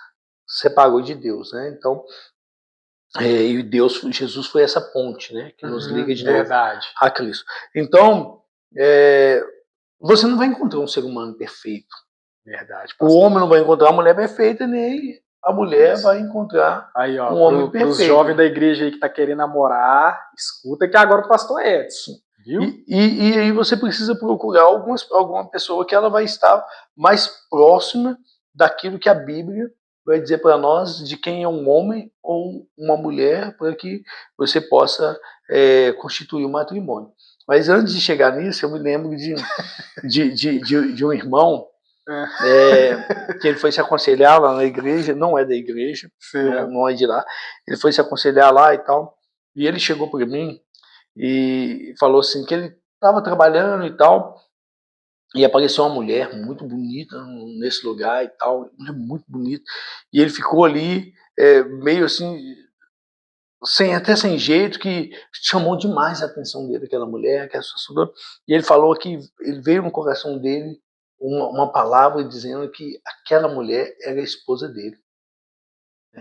separou de Deus, né? Então, e Jesus foi essa ponte, né, que nos liga de novo a Cristo. Então, você não vai encontrar um ser humano perfeito. Verdade. O homem não vai encontrar uma mulher perfeita, nem a mulher vai encontrar um homem perfeito. Os jovens da igreja aí que tá querendo namorar, escuta que agora o pastor Edson. Viu? E aí você precisa procurar alguma pessoa que ela vai estar mais próxima daquilo que a Bíblia vai dizer para nós de quem é um homem ou uma mulher para que você possa constituir um matrimônio. Mas antes de chegar nisso, eu me lembro de um irmão que ele foi se aconselhar lá na igreja, não é da igreja, não é de lá, ele foi se aconselhar lá e tal, e ele chegou para mim e falou assim que ele estava trabalhando e tal, e apareceu uma mulher muito bonita nesse lugar e tal, muito bonita, e ele ficou ali meio assim, até sem jeito, que chamou demais a atenção dele, aquela mulher, aquela situação, e ele falou que ele veio no coração dele uma palavra dizendo que aquela mulher era a esposa dele,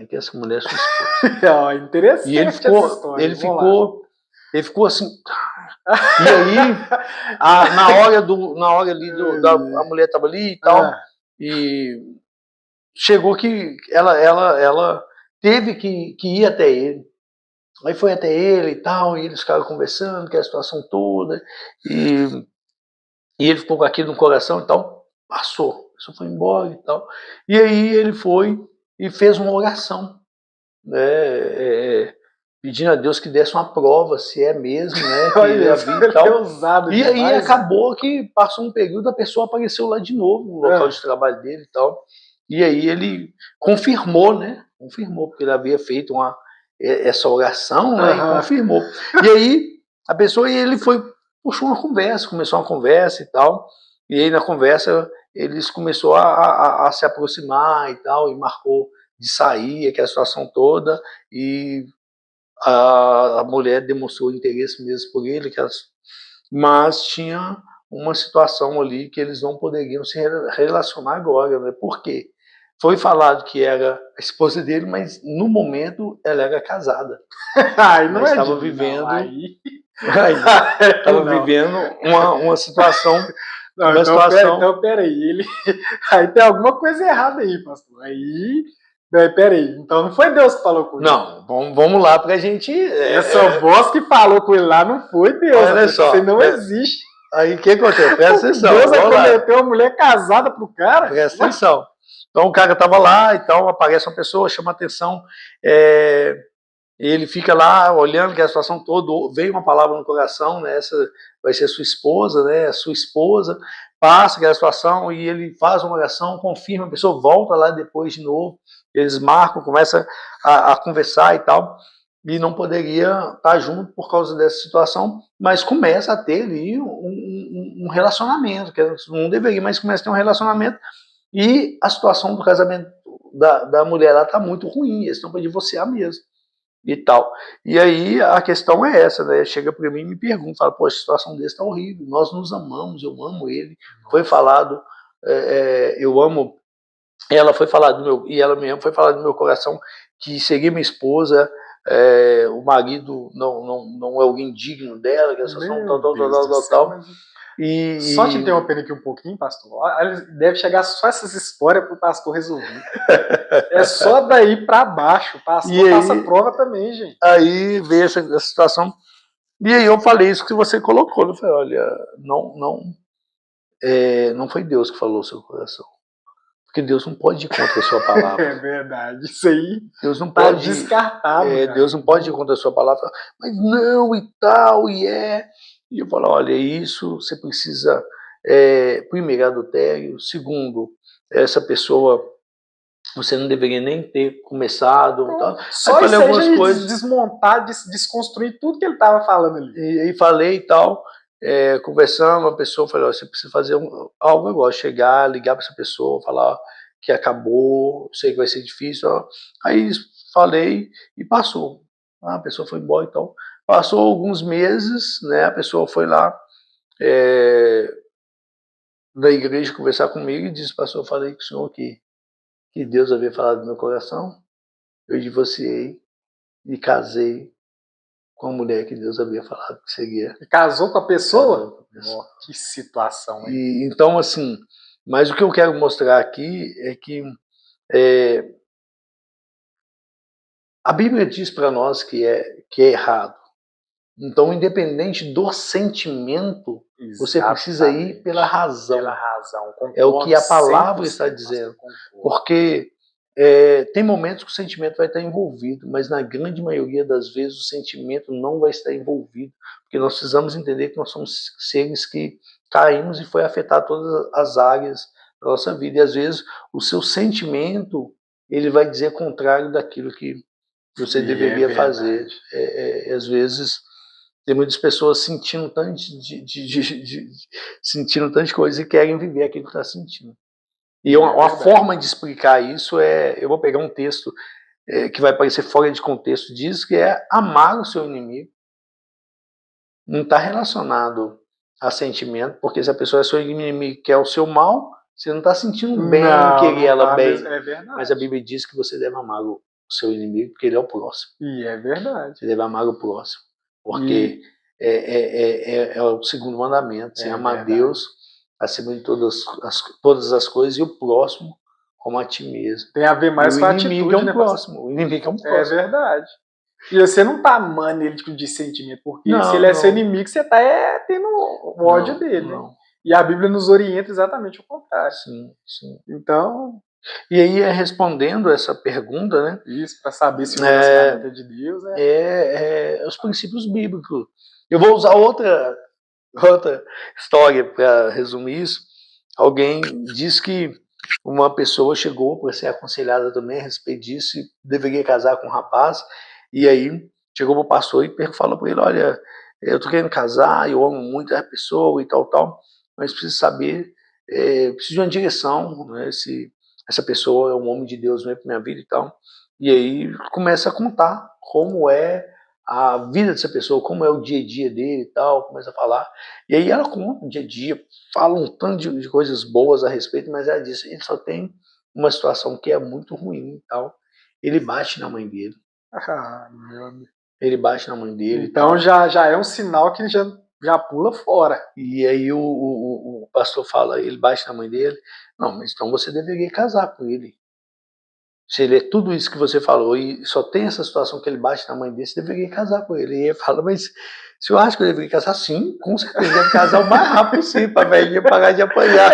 que essa mulher é sua esposa. Interessante. E ele ficou assim. E aí, na hora ali, a mulher estava ali e tal, e chegou que ela teve que ir até ele. Aí foi até ele e tal, e eles ficaram conversando, que é a situação toda, e ele ficou com aquilo no coração e tal, passou, só foi embora e tal. E aí ele foi e fez uma oração, né, pedindo a Deus que desse uma prova, se é mesmo, né, que ele havia e tal. E aí acabou que passou um período, a pessoa apareceu lá de novo, no local de trabalho dele e tal. E aí ele confirmou, né, porque ele havia feito essa oração, né, e confirmou. E aí a pessoa, e ele puxou uma conversa, começou uma conversa e tal. E aí na conversa eles começou a se aproximar e tal, e marcou de sair, aquela situação toda, e a mulher demonstrou interesse mesmo por ele, mas tinha uma situação ali que eles não poderiam se relacionar agora, né? Por quê? Foi falado que era a esposa dele, mas no momento ela era casada. Não estava vivendo, vivendo uma situação. Então, peraí, aí tem alguma coisa errada aí, pastor. Peraí, então não foi Deus que falou com ele? Não, vamos lá pra gente... Essa voz que falou com ele lá não foi Deus. Olha só. Você não existe. Aí o que aconteceu? Presta atenção. Deus prometeu uma mulher casada pro cara? Presta atenção. Então o cara tava lá e tal, aparece uma pessoa, chama atenção, ele fica lá olhando que a situação toda, veio uma palavra no coração, né? Essa vai ser sua esposa, né? A sua esposa, passa aquela situação e ele faz uma oração, confirma, a pessoa volta lá depois de novo, eles marcam, começa a conversar e tal, e não poderia estar junto por causa dessa situação, mas começa a ter ali um relacionamento, que não deveria, mas começa a ter um relacionamento, e a situação do casamento da mulher lá está muito ruim, eles estão para divorciar mesmo. E tal. E aí a questão é essa, né? Chega para mim e me pergunta, fala, pô, a situação desse tá horrível, nós nos amamos, eu amo ele. Foi falado, eu amo, ela foi falado do meu, e ela mesmo foi falado do meu coração que seria minha esposa, o marido não é alguém digno dela, que a situação tal. E só te interrompendo aqui um pouquinho, pastor, deve chegar só essas histórias para o pastor resolver. É só daí para baixo, o pastor passa prova também, gente. Aí veio essa situação, e aí eu falei isso que você colocou, eu falei, olha, não foi Deus que falou o seu coração, porque Deus não pode ir contra a sua palavra. É verdade, isso aí Deus não tá pode, descartado. Deus não pode ir contra a sua palavra, mas não e tal, e eu falo, olha, isso você precisa, primeiro, adultério, segundo, essa pessoa, você não deveria nem ter começado. Tal. Só isso aí algumas coisas, desmontar, desconstruir tudo que ele estava falando ali. E falei e tal, conversando, uma pessoa falou, você precisa fazer algo agora, chegar, ligar para essa pessoa, falar que acabou, sei que vai ser difícil. Ó. Aí falei e passou. A pessoa foi embora e tal. Passou alguns meses, né, a pessoa foi lá na igreja conversar comigo e disse, pastor, eu falei com o senhor que Deus havia falado no meu coração, eu divorciei e casei com a mulher que Deus havia falado que seria. E casou com a pessoa? Oh, que situação, hein? E, então, assim, mas o que eu quero mostrar aqui é que a Bíblia diz para nós que é errado Então, independente do sentimento, você precisa ir pela razão. Pela razão. É o que a palavra está dizendo. Porque tem momentos que o sentimento vai estar envolvido, mas na grande maioria das vezes o sentimento não vai estar envolvido. Porque nós precisamos entender que nós somos seres que caímos e foi afetado todas as áreas da nossa vida. E às vezes o seu sentimento ele vai dizer contrário daquilo que você deveria fazer. Às vezes tem muitas pessoas sentindo tanto sentindo tantas coisas e querem viver aquilo que está sentindo. E uma forma de explicar isso eu vou pegar um texto que vai parecer fora de contexto disso, que é amar o seu inimigo. Não está relacionado a sentimento, porque se a pessoa é seu inimigo e quer o seu mal, você não está sentindo bem em querer ela bem. É verdade. Mas a Bíblia diz que você deve amar o seu inimigo, porque ele é o próximo. E é verdade. Você deve amar o próximo. Porque é o segundo mandamento. Você ama a Deus acima de todas as coisas e o próximo como a ti mesmo. Tem a ver mais com a atitude, O inimigo é um próximo. O inimigo é um próximo. É verdade. E você não tá amando ele de sentimento, porque se ele é seu inimigo, você tá tendo o ódio dele. Né? E a Bíblia nos orienta exatamente o contrário. Sim, sim. Então... E aí, respondendo essa pergunta, né? Isso, para saber se o relacionamento é de Deus, os princípios bíblicos. Eu vou usar outra história para resumir isso. Alguém diz que uma pessoa chegou para ser aconselhada também a respeito disso e deveria casar com um rapaz. E aí chegou para o pastor e falou para ele: olha, eu estou querendo casar, eu amo muito a pessoa e tal, mas preciso saber, preciso de uma direção, né, se essa pessoa é um homem de Deus mesmo para minha vida e tal. E aí começa a contar como é a vida dessa pessoa, como é o dia a dia dele e tal, começa a falar. E aí ela conta o dia a dia, fala um tanto de coisas boas a respeito, mas ela diz: ele só tem uma situação que é muito ruim e tal. Ele bate na mãe dele. Meu amigo. Ele bate na mãe dele. Então já é um sinal que ele já pula fora. E aí o pastor fala, ele bate na mãe dele. Não, mas então você deveria casar com ele. Se ele é tudo isso que você falou e só tem essa situação que ele bate na mãe dele, você deveria casar com ele. E ele fala: mas se eu acho que eu deveria casar, sim, com certeza deve casar o mais rápido possível para a velhinha parar de apanhar.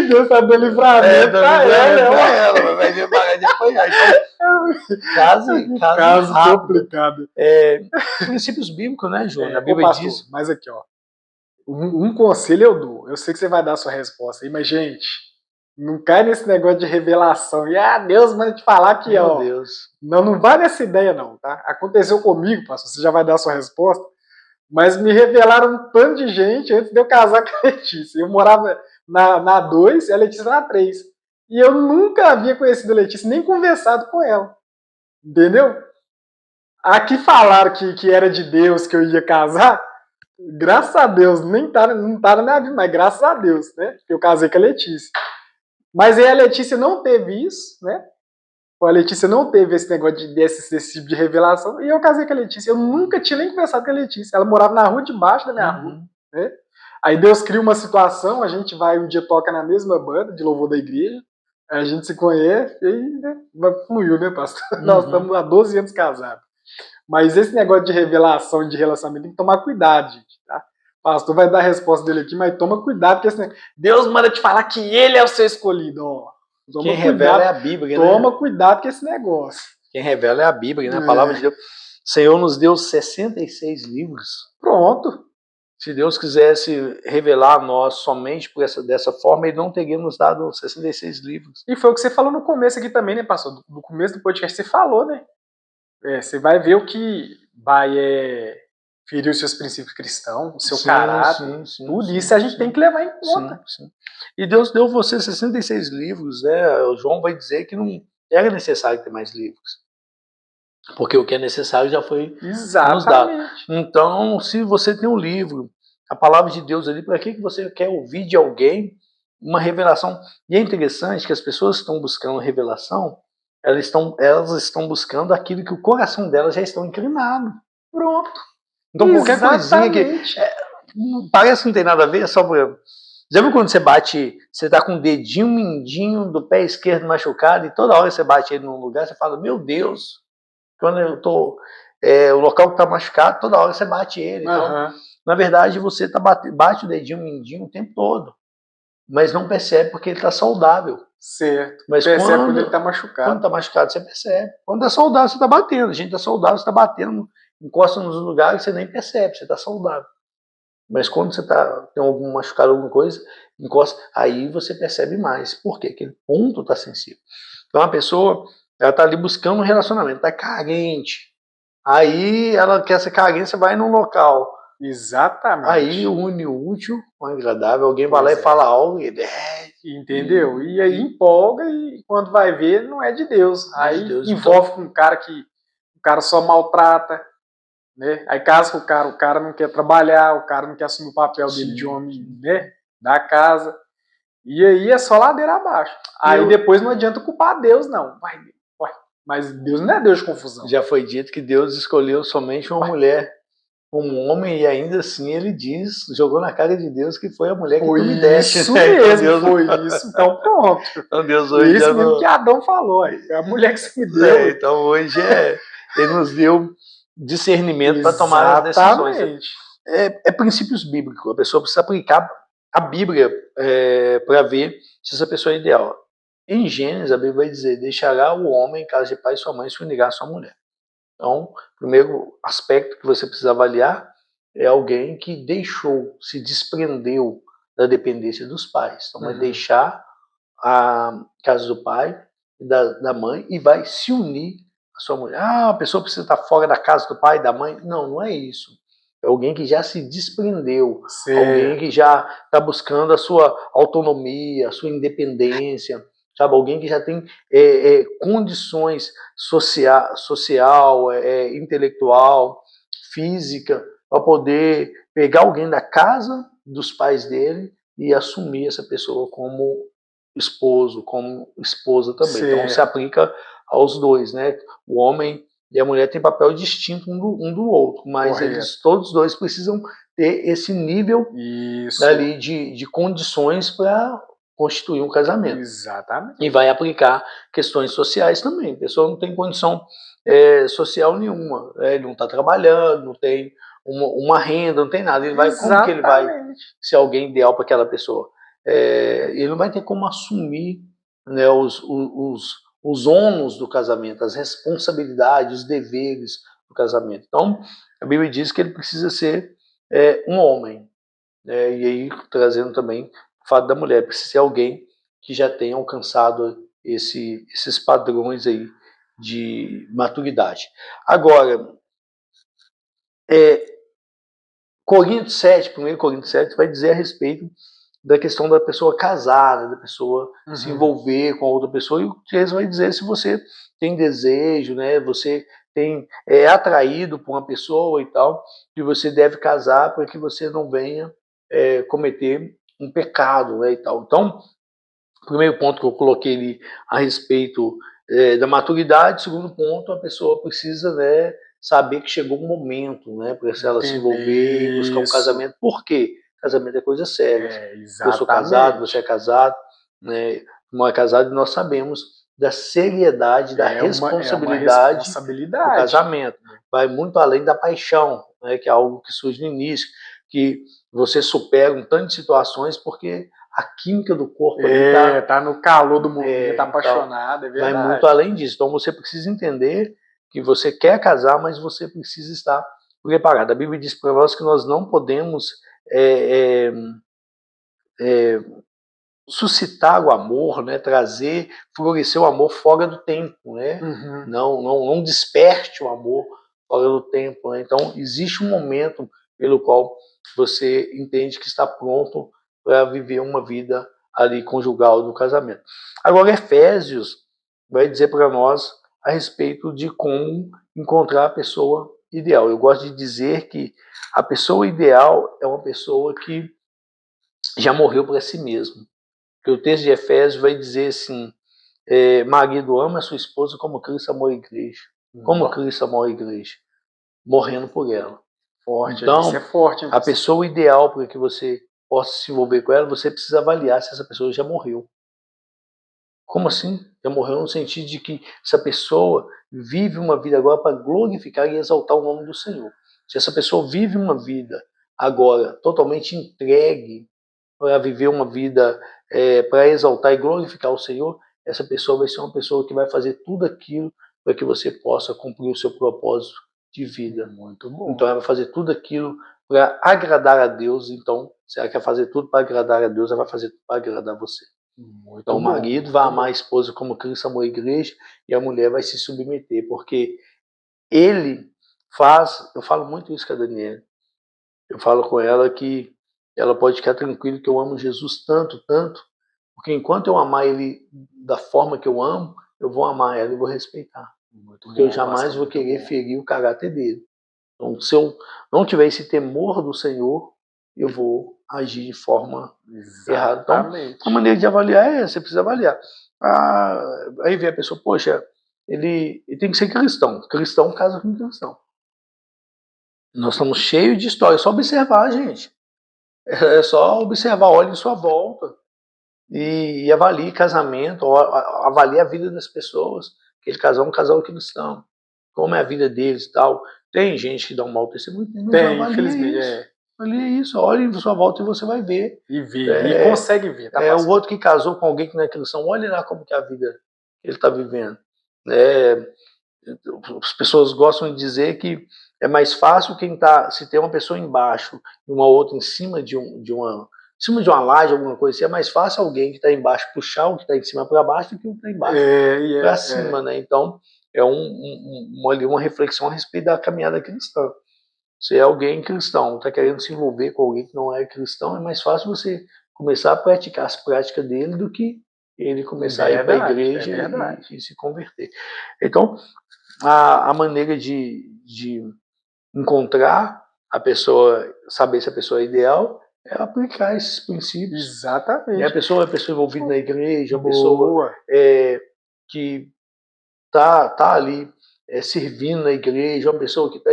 Deus tá dando livramento pra ela, vai vir parar de apanhar. Então, caso complicado. Princípios bíblicos, né, João? A Bíblia diz. Mas aqui, ó. Um conselho eu dou. Eu sei que você vai dar a sua resposta aí, mas, gente, não cai nesse negócio de revelação. E, Deus manda te falar que, Meu Deus. Não vai nessa ideia, não, tá? Aconteceu comigo, pastor, você já vai dar a sua resposta. Mas me revelaram um tanto de gente antes de eu casar com a Letícia. Eu morava na 2 e a Letícia na 3. E eu nunca havia conhecido a Letícia, nem conversado com ela. Entendeu? Aqui falaram que era de Deus, que eu ia casar. Graças a Deus, não tá na minha vida, mas graças a Deus, né? Que eu casei com a Letícia. Mas aí a Letícia não teve isso, né? A Letícia não teve esse negócio desse tipo de revelação, e eu casei com a Letícia. Eu nunca tinha nem conversado com a Letícia. Ela morava na rua de baixo da minha rua, né? Aí Deus cria uma situação, a gente vai um dia toca na mesma banda de louvor da igreja, a gente se conhece, e aí, né, fluiu, né, pastor? Nós estamos há 12 anos casados. Mas esse negócio de revelação, de relacionamento, tem que tomar cuidado, gente, tá? O pastor vai dar a resposta dele aqui, mas toma cuidado, porque esse negócio... Deus manda te falar que ele é o seu escolhido, ó. Quem revela é a Bíblia, né? Toma cuidado com esse negócio. Quem revela é a Bíblia, né? A palavra de Deus. O Senhor nos deu 66 livros. Pronto. Se Deus quisesse revelar a nós somente dessa forma, Ele não teria nos dado 66 livros. E foi o que você falou no começo aqui também, né, pastor? No começo do podcast você falou, né? Você vai ver o que vai ferir os seus princípios cristãos, o seu caráter, tudo isso a gente tem que levar em conta. Sim. E Deus deu você 66 livros, né? O João vai dizer que não era necessário ter mais livros. Porque o que é necessário já foi nos dado. Então, se você tem um livro, a palavra de Deus ali, para que você quer ouvir de alguém uma revelação? E é interessante que as pessoas que estão buscando revelação, elas estão buscando aquilo que o coração delas já estão inclinado. Pronto. Então qualquer coisinha que parece que não tem nada a ver, é só para... Já viu quando você bate, você tá com o dedinho mindinho do pé esquerdo machucado e toda hora você bate ele num lugar, você fala: meu Deus, Quando eu tô, o local que está machucado, toda hora você bate ele. Então, na verdade, você bate o dedinho, o mindinho o tempo todo, mas não percebe porque ele está saudável. Certo. Mas percebe quando ele está machucado. Quando está machucado, você percebe. Quando está saudável, você está batendo. A gente está saudável, você está batendo, encosta nos lugares, você nem percebe, você está saudável. Mas quando você tem algum machucado, alguma coisa, encosta, aí você percebe mais. Por quê? Aquele ponto está sensível. Então a pessoa, ela está ali buscando um relacionamento, está carente. Aí ela quer essa carência, vai num local. Exatamente. Aí une o útil com o agradável, alguém vai lá e fala algo e ele... Entendeu? E aí empolga e quando vai ver, não é de Deus. Aí envolve com um cara que o cara só maltrata, né? Aí casa com o cara não quer trabalhar, o cara não quer assumir o papel dele de homem, né? Da casa. E aí é só ladeira abaixo. Aí depois não adianta culpar Deus, não. Mas Deus não é Deus de confusão. Já foi dito que Deus escolheu somente uma mulher como homem, e ainda assim ele diz, jogou na cara de Deus que foi a mulher que tu me deste. Isso mesmo, então, Deus... foi isso. Então pronto. Então Deus hoje isso mesmo que Adão falou, é a mulher que você me deu. Então hoje ele nos deu discernimento para tomar as decisões. É princípios bíblicos, a pessoa precisa aplicar a Bíblia para ver se essa pessoa é ideal. Em Gênesis, a Bíblia vai dizer, deixará o homem em casa de pai e sua mãe e se unirá à sua mulher. Então, o primeiro aspecto que você precisa avaliar é alguém que se desprendeu da dependência dos pais. Então, vai deixar a casa do pai e da mãe e vai se unir à sua mulher. A pessoa precisa estar fora da casa do pai e da mãe. Não, não é isso. É alguém que já se desprendeu, alguém que já está buscando a sua autonomia, a sua independência, sabe? Alguém que já tem condições social, intelectual, física, para poder pegar alguém da casa dos pais dele e assumir essa pessoa como esposo, como esposa também. Certo. Então se aplica aos dois, né? O homem e a mulher têm papel distinto um do outro, mas todos os dois precisam ter esse nível ali de condições para constituir um casamento. Exatamente. E vai aplicar questões sociais também. A pessoa não tem condição social nenhuma, ele não está trabalhando, não tem uma renda, não tem nada. Ele vai, como que ele vai ser alguém ideal para aquela pessoa? Ele não vai ter como assumir, né, os ônus do casamento, as responsabilidades, os deveres do casamento. Então, a Bíblia diz que ele precisa ser um homem. E aí, trazendo também o fato da mulher, precisa ser alguém que já tenha alcançado esses padrões aí de maturidade. Agora, Coríntios 7, 1 Coríntios 7, vai dizer a respeito da questão da pessoa casada, da pessoa se envolver com a outra pessoa, e o texto vai dizer se você tem desejo, né, você é atraído por uma pessoa e tal, que você deve casar para que você não venha cometer um pecado, né, e tal. Então, o primeiro ponto que eu coloquei ali a respeito da maturidade, segundo ponto, a pessoa precisa, né, saber que chegou um momento, né, para ela se envolver e buscar um casamento. Por quê? Casamento é coisa séria. Eu sou casado, você é casado, né, não é casado, e nós sabemos da seriedade, da responsabilidade do casamento. Vai muito além da paixão, né, que é algo que surge no início, que você supera um tanto de situações porque a química do corpo ali tá no calor do momento, tá apaixonado, é verdade. Vai muito além disso. Então você precisa entender que você quer casar, mas você precisa estar preparado. A Bíblia diz para nós que nós não podemos suscitar o amor, né, florescer o amor fora do tempo, né? Não desperte o amor fora do tempo, né? Então existe um momento pelo qual você entende que está pronto para viver uma vida ali conjugal do casamento. Agora Efésios vai dizer para nós a respeito de como encontrar a pessoa ideal. Eu gosto de dizer que a pessoa ideal é uma pessoa que já morreu para si mesmo. Porque o texto de Efésios vai dizer assim, marido, ama a sua esposa como Cristo amou a igreja. Como Cristo amou a igreja? Morrendo por ela. Forte, então, isso é forte. A pessoa ideal para que você possa se envolver com ela, você precisa avaliar se essa pessoa já morreu. Como assim? Já morreu no sentido de que essa pessoa vive uma vida agora para glorificar e exaltar o nome do Senhor. Se essa pessoa vive uma vida agora totalmente entregue para viver uma vida para exaltar e glorificar o Senhor, essa pessoa vai ser uma pessoa que vai fazer tudo aquilo para que você possa cumprir o seu propósito de vida. Muito bom. Então ela vai fazer tudo aquilo para agradar a Deus. Então, se ela quer fazer tudo para agradar a Deus, ela vai fazer tudo para agradar você. Muito Então o bom, marido muito vai bom. amar a esposa como Cristo amou a igreja e a mulher vai se submeter, porque ele faz, eu falo muito isso com a Daniela, eu falo com ela que ela pode ficar tranquila que eu amo Jesus tanto, tanto, porque enquanto eu amar ele da forma que eu amo, eu vou amar ela e vou respeitar. Muito Porque eu bom, jamais pastor, vou muito querer bom. ferir o caráter dele. Então, se eu não tiver esse temor do Senhor, eu vou agir de forma errada. Então, Exatamente. a maneira de avaliar é essa, você precisa avaliar. Aí vem a pessoa, poxa, ele tem que ser cristão. Cristão casa com cristão. Nós estamos cheios de histórias, é só observar, gente. É só observar, olhe em sua volta e avalie casamento, avalie a vida das pessoas. Aquele casal é um casal cristão. Como é a vida deles e tal. Tem gente que dá um mau testemunho, mas Tem, avalie infelizmente, isso. Avalie isso, olhe em sua volta e você vai ver. E vê, e consegue ver, tá, O pastor? outro que casou com alguém que não é cristão, olhe lá como que é a vida que ele está vivendo. As pessoas gostam de dizer que é mais fácil se tem uma pessoa embaixo e uma outra em cima de uma laje, alguma coisa assim, é mais fácil alguém que está embaixo puxar o que está em cima para baixo do que o que está embaixo para cima, né? Então é uma reflexão a respeito da caminhada cristã. Se é alguém cristão, está querendo se envolver com alguém que não é cristão, é mais fácil você começar a praticar as práticas dele do que ele começar a ir para a igreja e se converter. Então, a maneira de encontrar a pessoa, saber se a pessoa é ideal, é aplicar esses princípios. Exatamente. E a pessoa envolvida na igreja, a Boa. pessoa que tá ali servindo na igreja, uma pessoa que está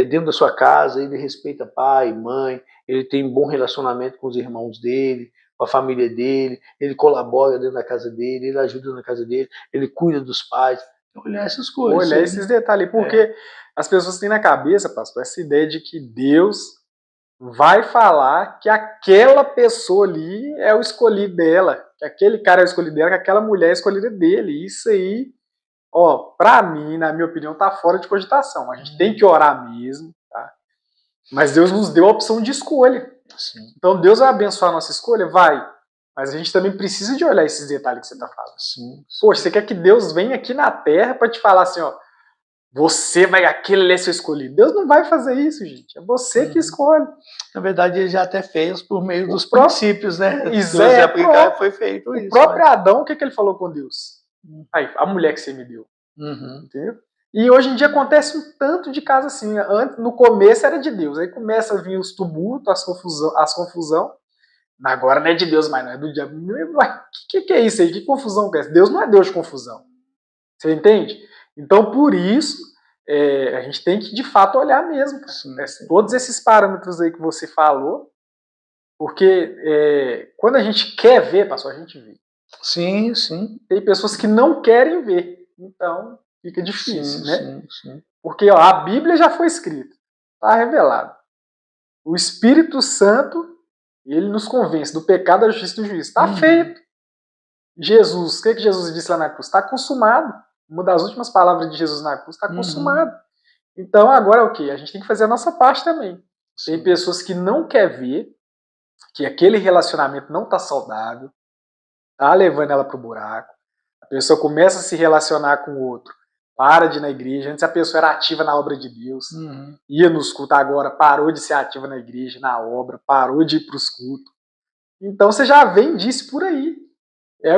dentro da sua casa, ele respeita pai, mãe, ele tem um bom relacionamento com os irmãos dele, com a família dele, ele colabora dentro da casa dele, ele ajuda na casa dele, ele cuida dos pais. Olhar essas coisas. Olhar esses detalhes, porque as pessoas têm na cabeça, pastor, essa ideia de que Deus vai falar que aquela pessoa ali é o escolhido dela, que aquele cara é o escolhido dela, que aquela mulher é a escolhida dele. Isso aí, ó, pra mim, na minha opinião, tá fora de cogitação. A gente tem que orar mesmo, tá? Mas Deus nos deu a opção de escolha. Sim. Então Deus vai abençoar a nossa escolha? Vai. Mas a gente também precisa de olhar esses detalhes que você tá falando. Sim. Poxa, você quer que Deus venha aqui na Terra para te falar assim, ó, você vai, aquele é seu escolhido. Deus não vai fazer isso, gente. É você que escolhe. Na verdade, ele já até fez por meio dos princípios, né? Foi feito isso. O próprio Adão, o que ele falou com Deus? Aí, a mulher que você me deu. Entendeu? E hoje em dia acontece um tanto de casos assim. No começo era de Deus. Aí começa a vir os tumultos, as confusão. Agora não é de Deus, mas não é do diabo. O que é isso aí? Que confusão que é essa? Deus não é Deus de confusão. Você entende? Então, por isso, a gente tem que, de fato, olhar mesmo. Todos esses parâmetros aí que você falou, porque quando a gente quer ver, pastor, a gente vê. Sim, sim. Tem pessoas que não querem ver. Então, fica difícil, né? Sim. Porque ó, a Bíblia já foi escrita. Está revelado. O Espírito Santo, ele nos convence do pecado, da justiça e do juízo. Está feito. Jesus, o que Jesus disse lá na cruz? Está consumado. Uma das últimas palavras de Jesus na cruz, está consumado. Então agora é o quê? A gente tem que fazer a nossa parte também. Tem pessoas que não querem ver que aquele relacionamento não está saudável, está levando ela para o buraco. A pessoa começa a se relacionar com o outro, para de ir na igreja. Antes a pessoa era ativa na obra de Deus, ia nos cultos, agora parou de ser ativa na igreja, na obra, parou de ir para os cultos. Então você já vem disso por aí.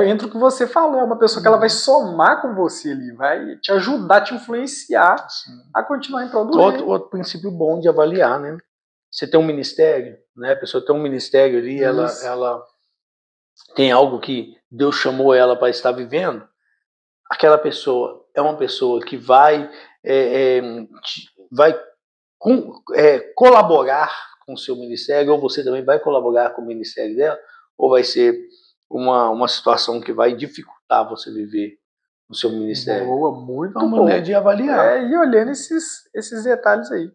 Entra o que você falou, é uma pessoa que ela vai somar com você ali, vai te ajudar, te influenciar a continuar em prol do reino. Outro princípio bom de avaliar, né? Você tem um ministério, né? A pessoa tem um ministério ali, ela tem algo que Deus chamou ela para estar vivendo. Aquela pessoa é uma pessoa que vai colaborar com o seu ministério, ou você também vai colaborar com o ministério dela, ou vai ser uma situação que vai dificultar dificultar você viver o seu ministério? Boa, muito É uma bom. maneira de avaliar. E olhando esses detalhes aí.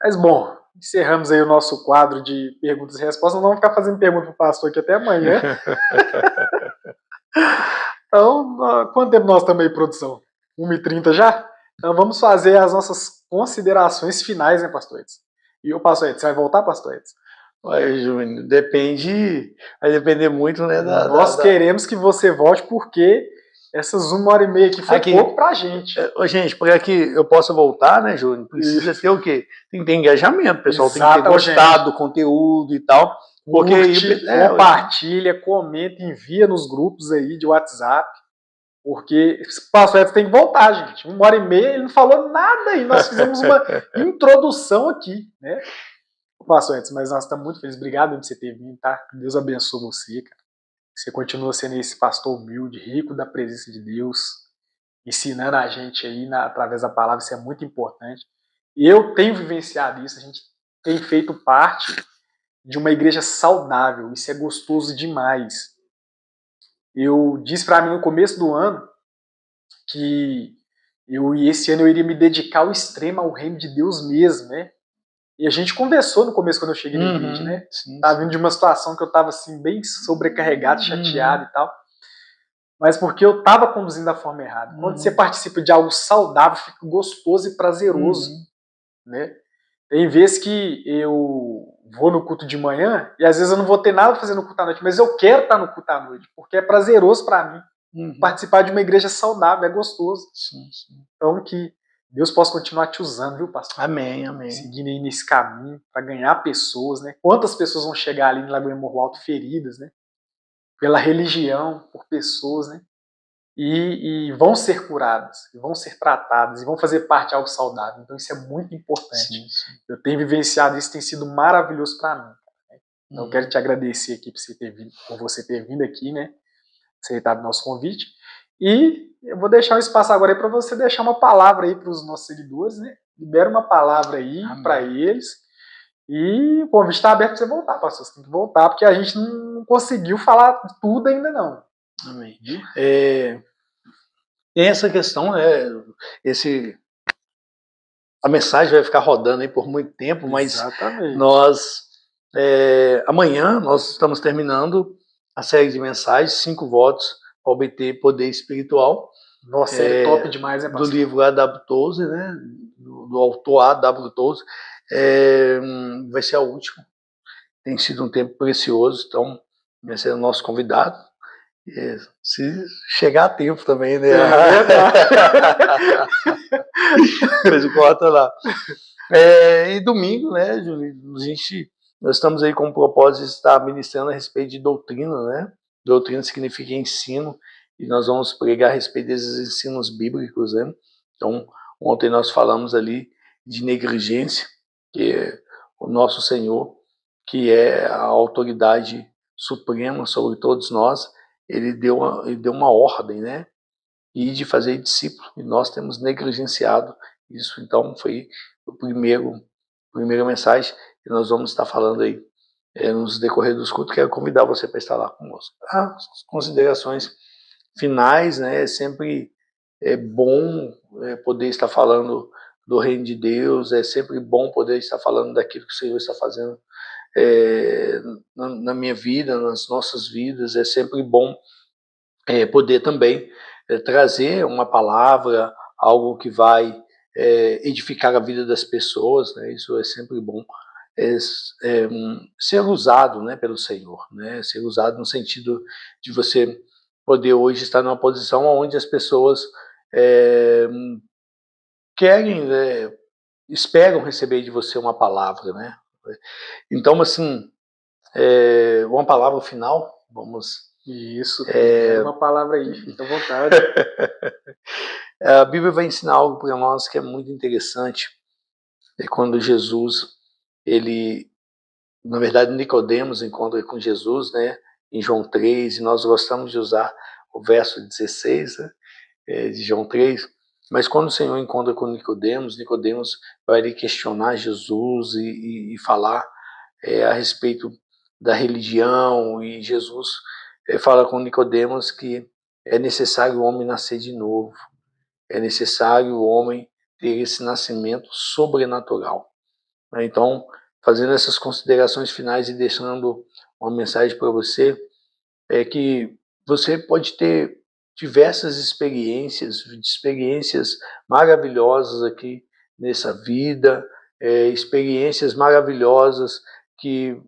Mas, bom, encerramos aí o nosso quadro de perguntas e respostas. Não vamos ficar fazendo pergunta pro pastor aqui até amanhã. Então, quanto tempo nós estamos aí, produção? 1h30 já? Então vamos fazer as nossas considerações finais, né, pastor Edson? E o pastor Edson, você vai voltar, pastor Edson? Olha, Júnior, vai depender muito, né, Nós queremos que você volte, porque essas 1h30 aqui foi pouco pra gente. Gente, para que eu possa voltar, né, Júnior, precisa ter o quê? Tem que ter engajamento, o pessoal tem que ter gostado do conteúdo e tal. Porque curte, compartilha, comenta, envia nos grupos aí de WhatsApp. Porque o pastor Edson tem que voltar, gente. 1h30, ele não falou nada aí. Nós fizemos uma introdução aqui, né? Pastor Edson, mas nós estamos muito felizes. Obrigado por você ter vindo, tá? Que Deus abençoe você, cara. Você continua sendo esse pastor humilde, rico da presença de Deus, ensinando a gente aí através da palavra. Isso é muito importante. Eu tenho vivenciado isso. A gente tem feito parte de uma igreja saudável. Isso é gostoso demais. Eu disse para mim no começo do ano que esse ano eu iria me dedicar ao extremo ao reino de Deus mesmo, né? E a gente conversou no começo quando eu cheguei na igreja, né? Tava vindo de uma situação que eu tava assim bem sobrecarregado, chateado e tal. Mas porque eu tava conduzindo da forma errada. Quando você participa de algo saudável, fica gostoso e prazeroso, né? Tem vezes que eu vou no culto de manhã e às vezes eu não vou ter nada pra fazer no culto à noite, mas eu quero estar no culto à noite, porque é prazeroso para mim. Participar de uma igreja saudável é gostoso. Então que Deus possa continuar te usando, viu, pastor? Amém, amém. Seguindo aí nesse caminho para ganhar pessoas, né? Quantas pessoas vão chegar ali em Lagoinha Morro Alto feridas, né? Pela religião, por pessoas, né? E vão ser curadas, vão ser tratadas, e vão fazer parte de algo saudável. Então isso é muito importante. Sim. Eu tenho vivenciado isso, tem sido maravilhoso para mim. Né? Então eu quero te agradecer aqui por você ter vindo aqui, né? Aceitado o nosso convite. E eu vou deixar um espaço agora aí para você deixar uma palavra aí para os nossos seguidores, né? Libera uma palavra aí para eles. E o convite está aberto para você voltar, pastor. Você tem que voltar, porque a gente não conseguiu falar tudo ainda não. Amém. Tem essa questão, né? A mensagem vai ficar rodando aí por muito tempo, mas amanhã nós estamos terminando a série de mensagens, 5 votos para obter poder espiritual. Nossa, é top demais, né, pastor? Do livro A.W. Tozer, né? Do autor A.W. Tozer. Vai ser a última. Tem sido um tempo precioso, então vai ser o nosso convidado. Se chegar a tempo também, né? Mas corta lá. E domingo, né, Júlio, nós estamos aí com o propósito de estar ministrando a respeito de doutrina, né? Doutrina significa ensino, e nós vamos pregar a respeito desses ensinos bíblicos, né? Então, ontem nós falamos ali de negligência, que é o nosso Senhor, que é a autoridade suprema sobre todos nós. Ele deu uma ordem, né? E de fazer discípulo, e nós temos negligenciado isso. Então foi a primeira mensagem que nós vamos estar falando aí nos decorrer dos cultos. Quero convidar você para estar lá conosco. As considerações finais, né? É sempre bom poder estar falando do reino de Deus, é sempre bom poder estar falando daquilo que o Senhor está fazendo na minha vida, nas nossas vidas. É sempre bom poder também trazer uma palavra, algo que vai edificar a vida das pessoas, né? Isso é sempre bom. Ser usado, né, pelo Senhor, né? Ser usado no sentido de você poder hoje estar numa posição onde as pessoas querem, esperam receber de você uma palavra, né? Então, assim, uma palavra final, vamos... Isso, uma palavra aí, fica à vontade. A Bíblia vai ensinar algo para nós que é muito interessante. É quando Jesus, na verdade, Nicodemos encontra com Jesus, né, em João 3, e nós gostamos de usar o verso 16, né, de João 3, mas quando o Senhor encontra com Nicodemos vai lhe questionar Jesus e falar a respeito da religião, e Jesus fala com Nicodemos que É necessário o homem nascer de novo. É necessário o homem ter esse nascimento sobrenatural. Então, fazendo essas considerações finais e deixando uma mensagem para você, é que você pode ter diversas experiências maravilhosas aqui nessa vida, experiências maravilhosas que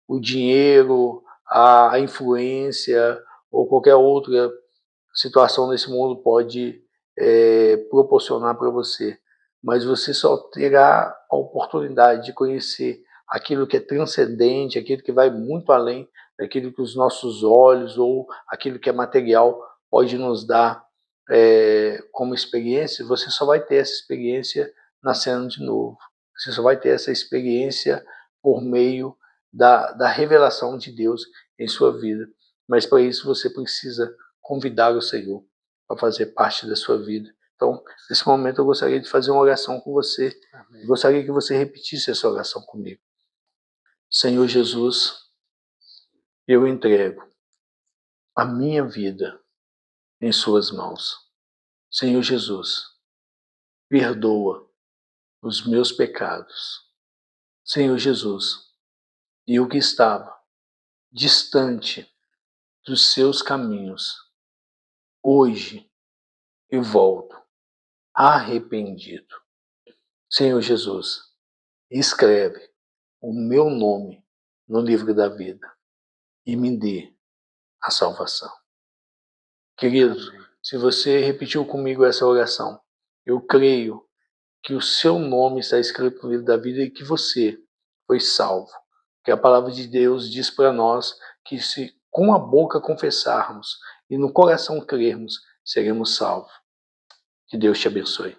o dinheiro, a influência ou qualquer outra situação nesse mundo pode proporcionar para você. Mas você só terá a oportunidade de conhecer aquilo que é transcendente, aquilo que vai muito além daquilo que os nossos olhos ou aquilo que é material pode nos dar como experiência. Você só vai ter essa experiência nascendo de novo. Você só vai ter essa experiência por meio da revelação de Deus em sua vida. Mas para isso você precisa convidar o Senhor para fazer parte da sua vida. Então, nesse momento eu gostaria de fazer uma oração com você. Eu gostaria que você repetisse essa oração comigo. Senhor Jesus, eu entrego a minha vida em suas mãos. Senhor Jesus, perdoa os meus pecados. Senhor Jesus, eu que estava distante dos seus caminhos, hoje eu volto arrependido. Senhor Jesus, escreve o meu nome no livro da vida e me dê a salvação. Queridos, se você repetiu comigo essa oração, eu creio que o seu nome está escrito no livro da vida e que você foi salvo. Que a palavra de Deus diz para nós que se com a boca confessarmos e no coração crermos, seremos salvos. Que Deus te abençoe.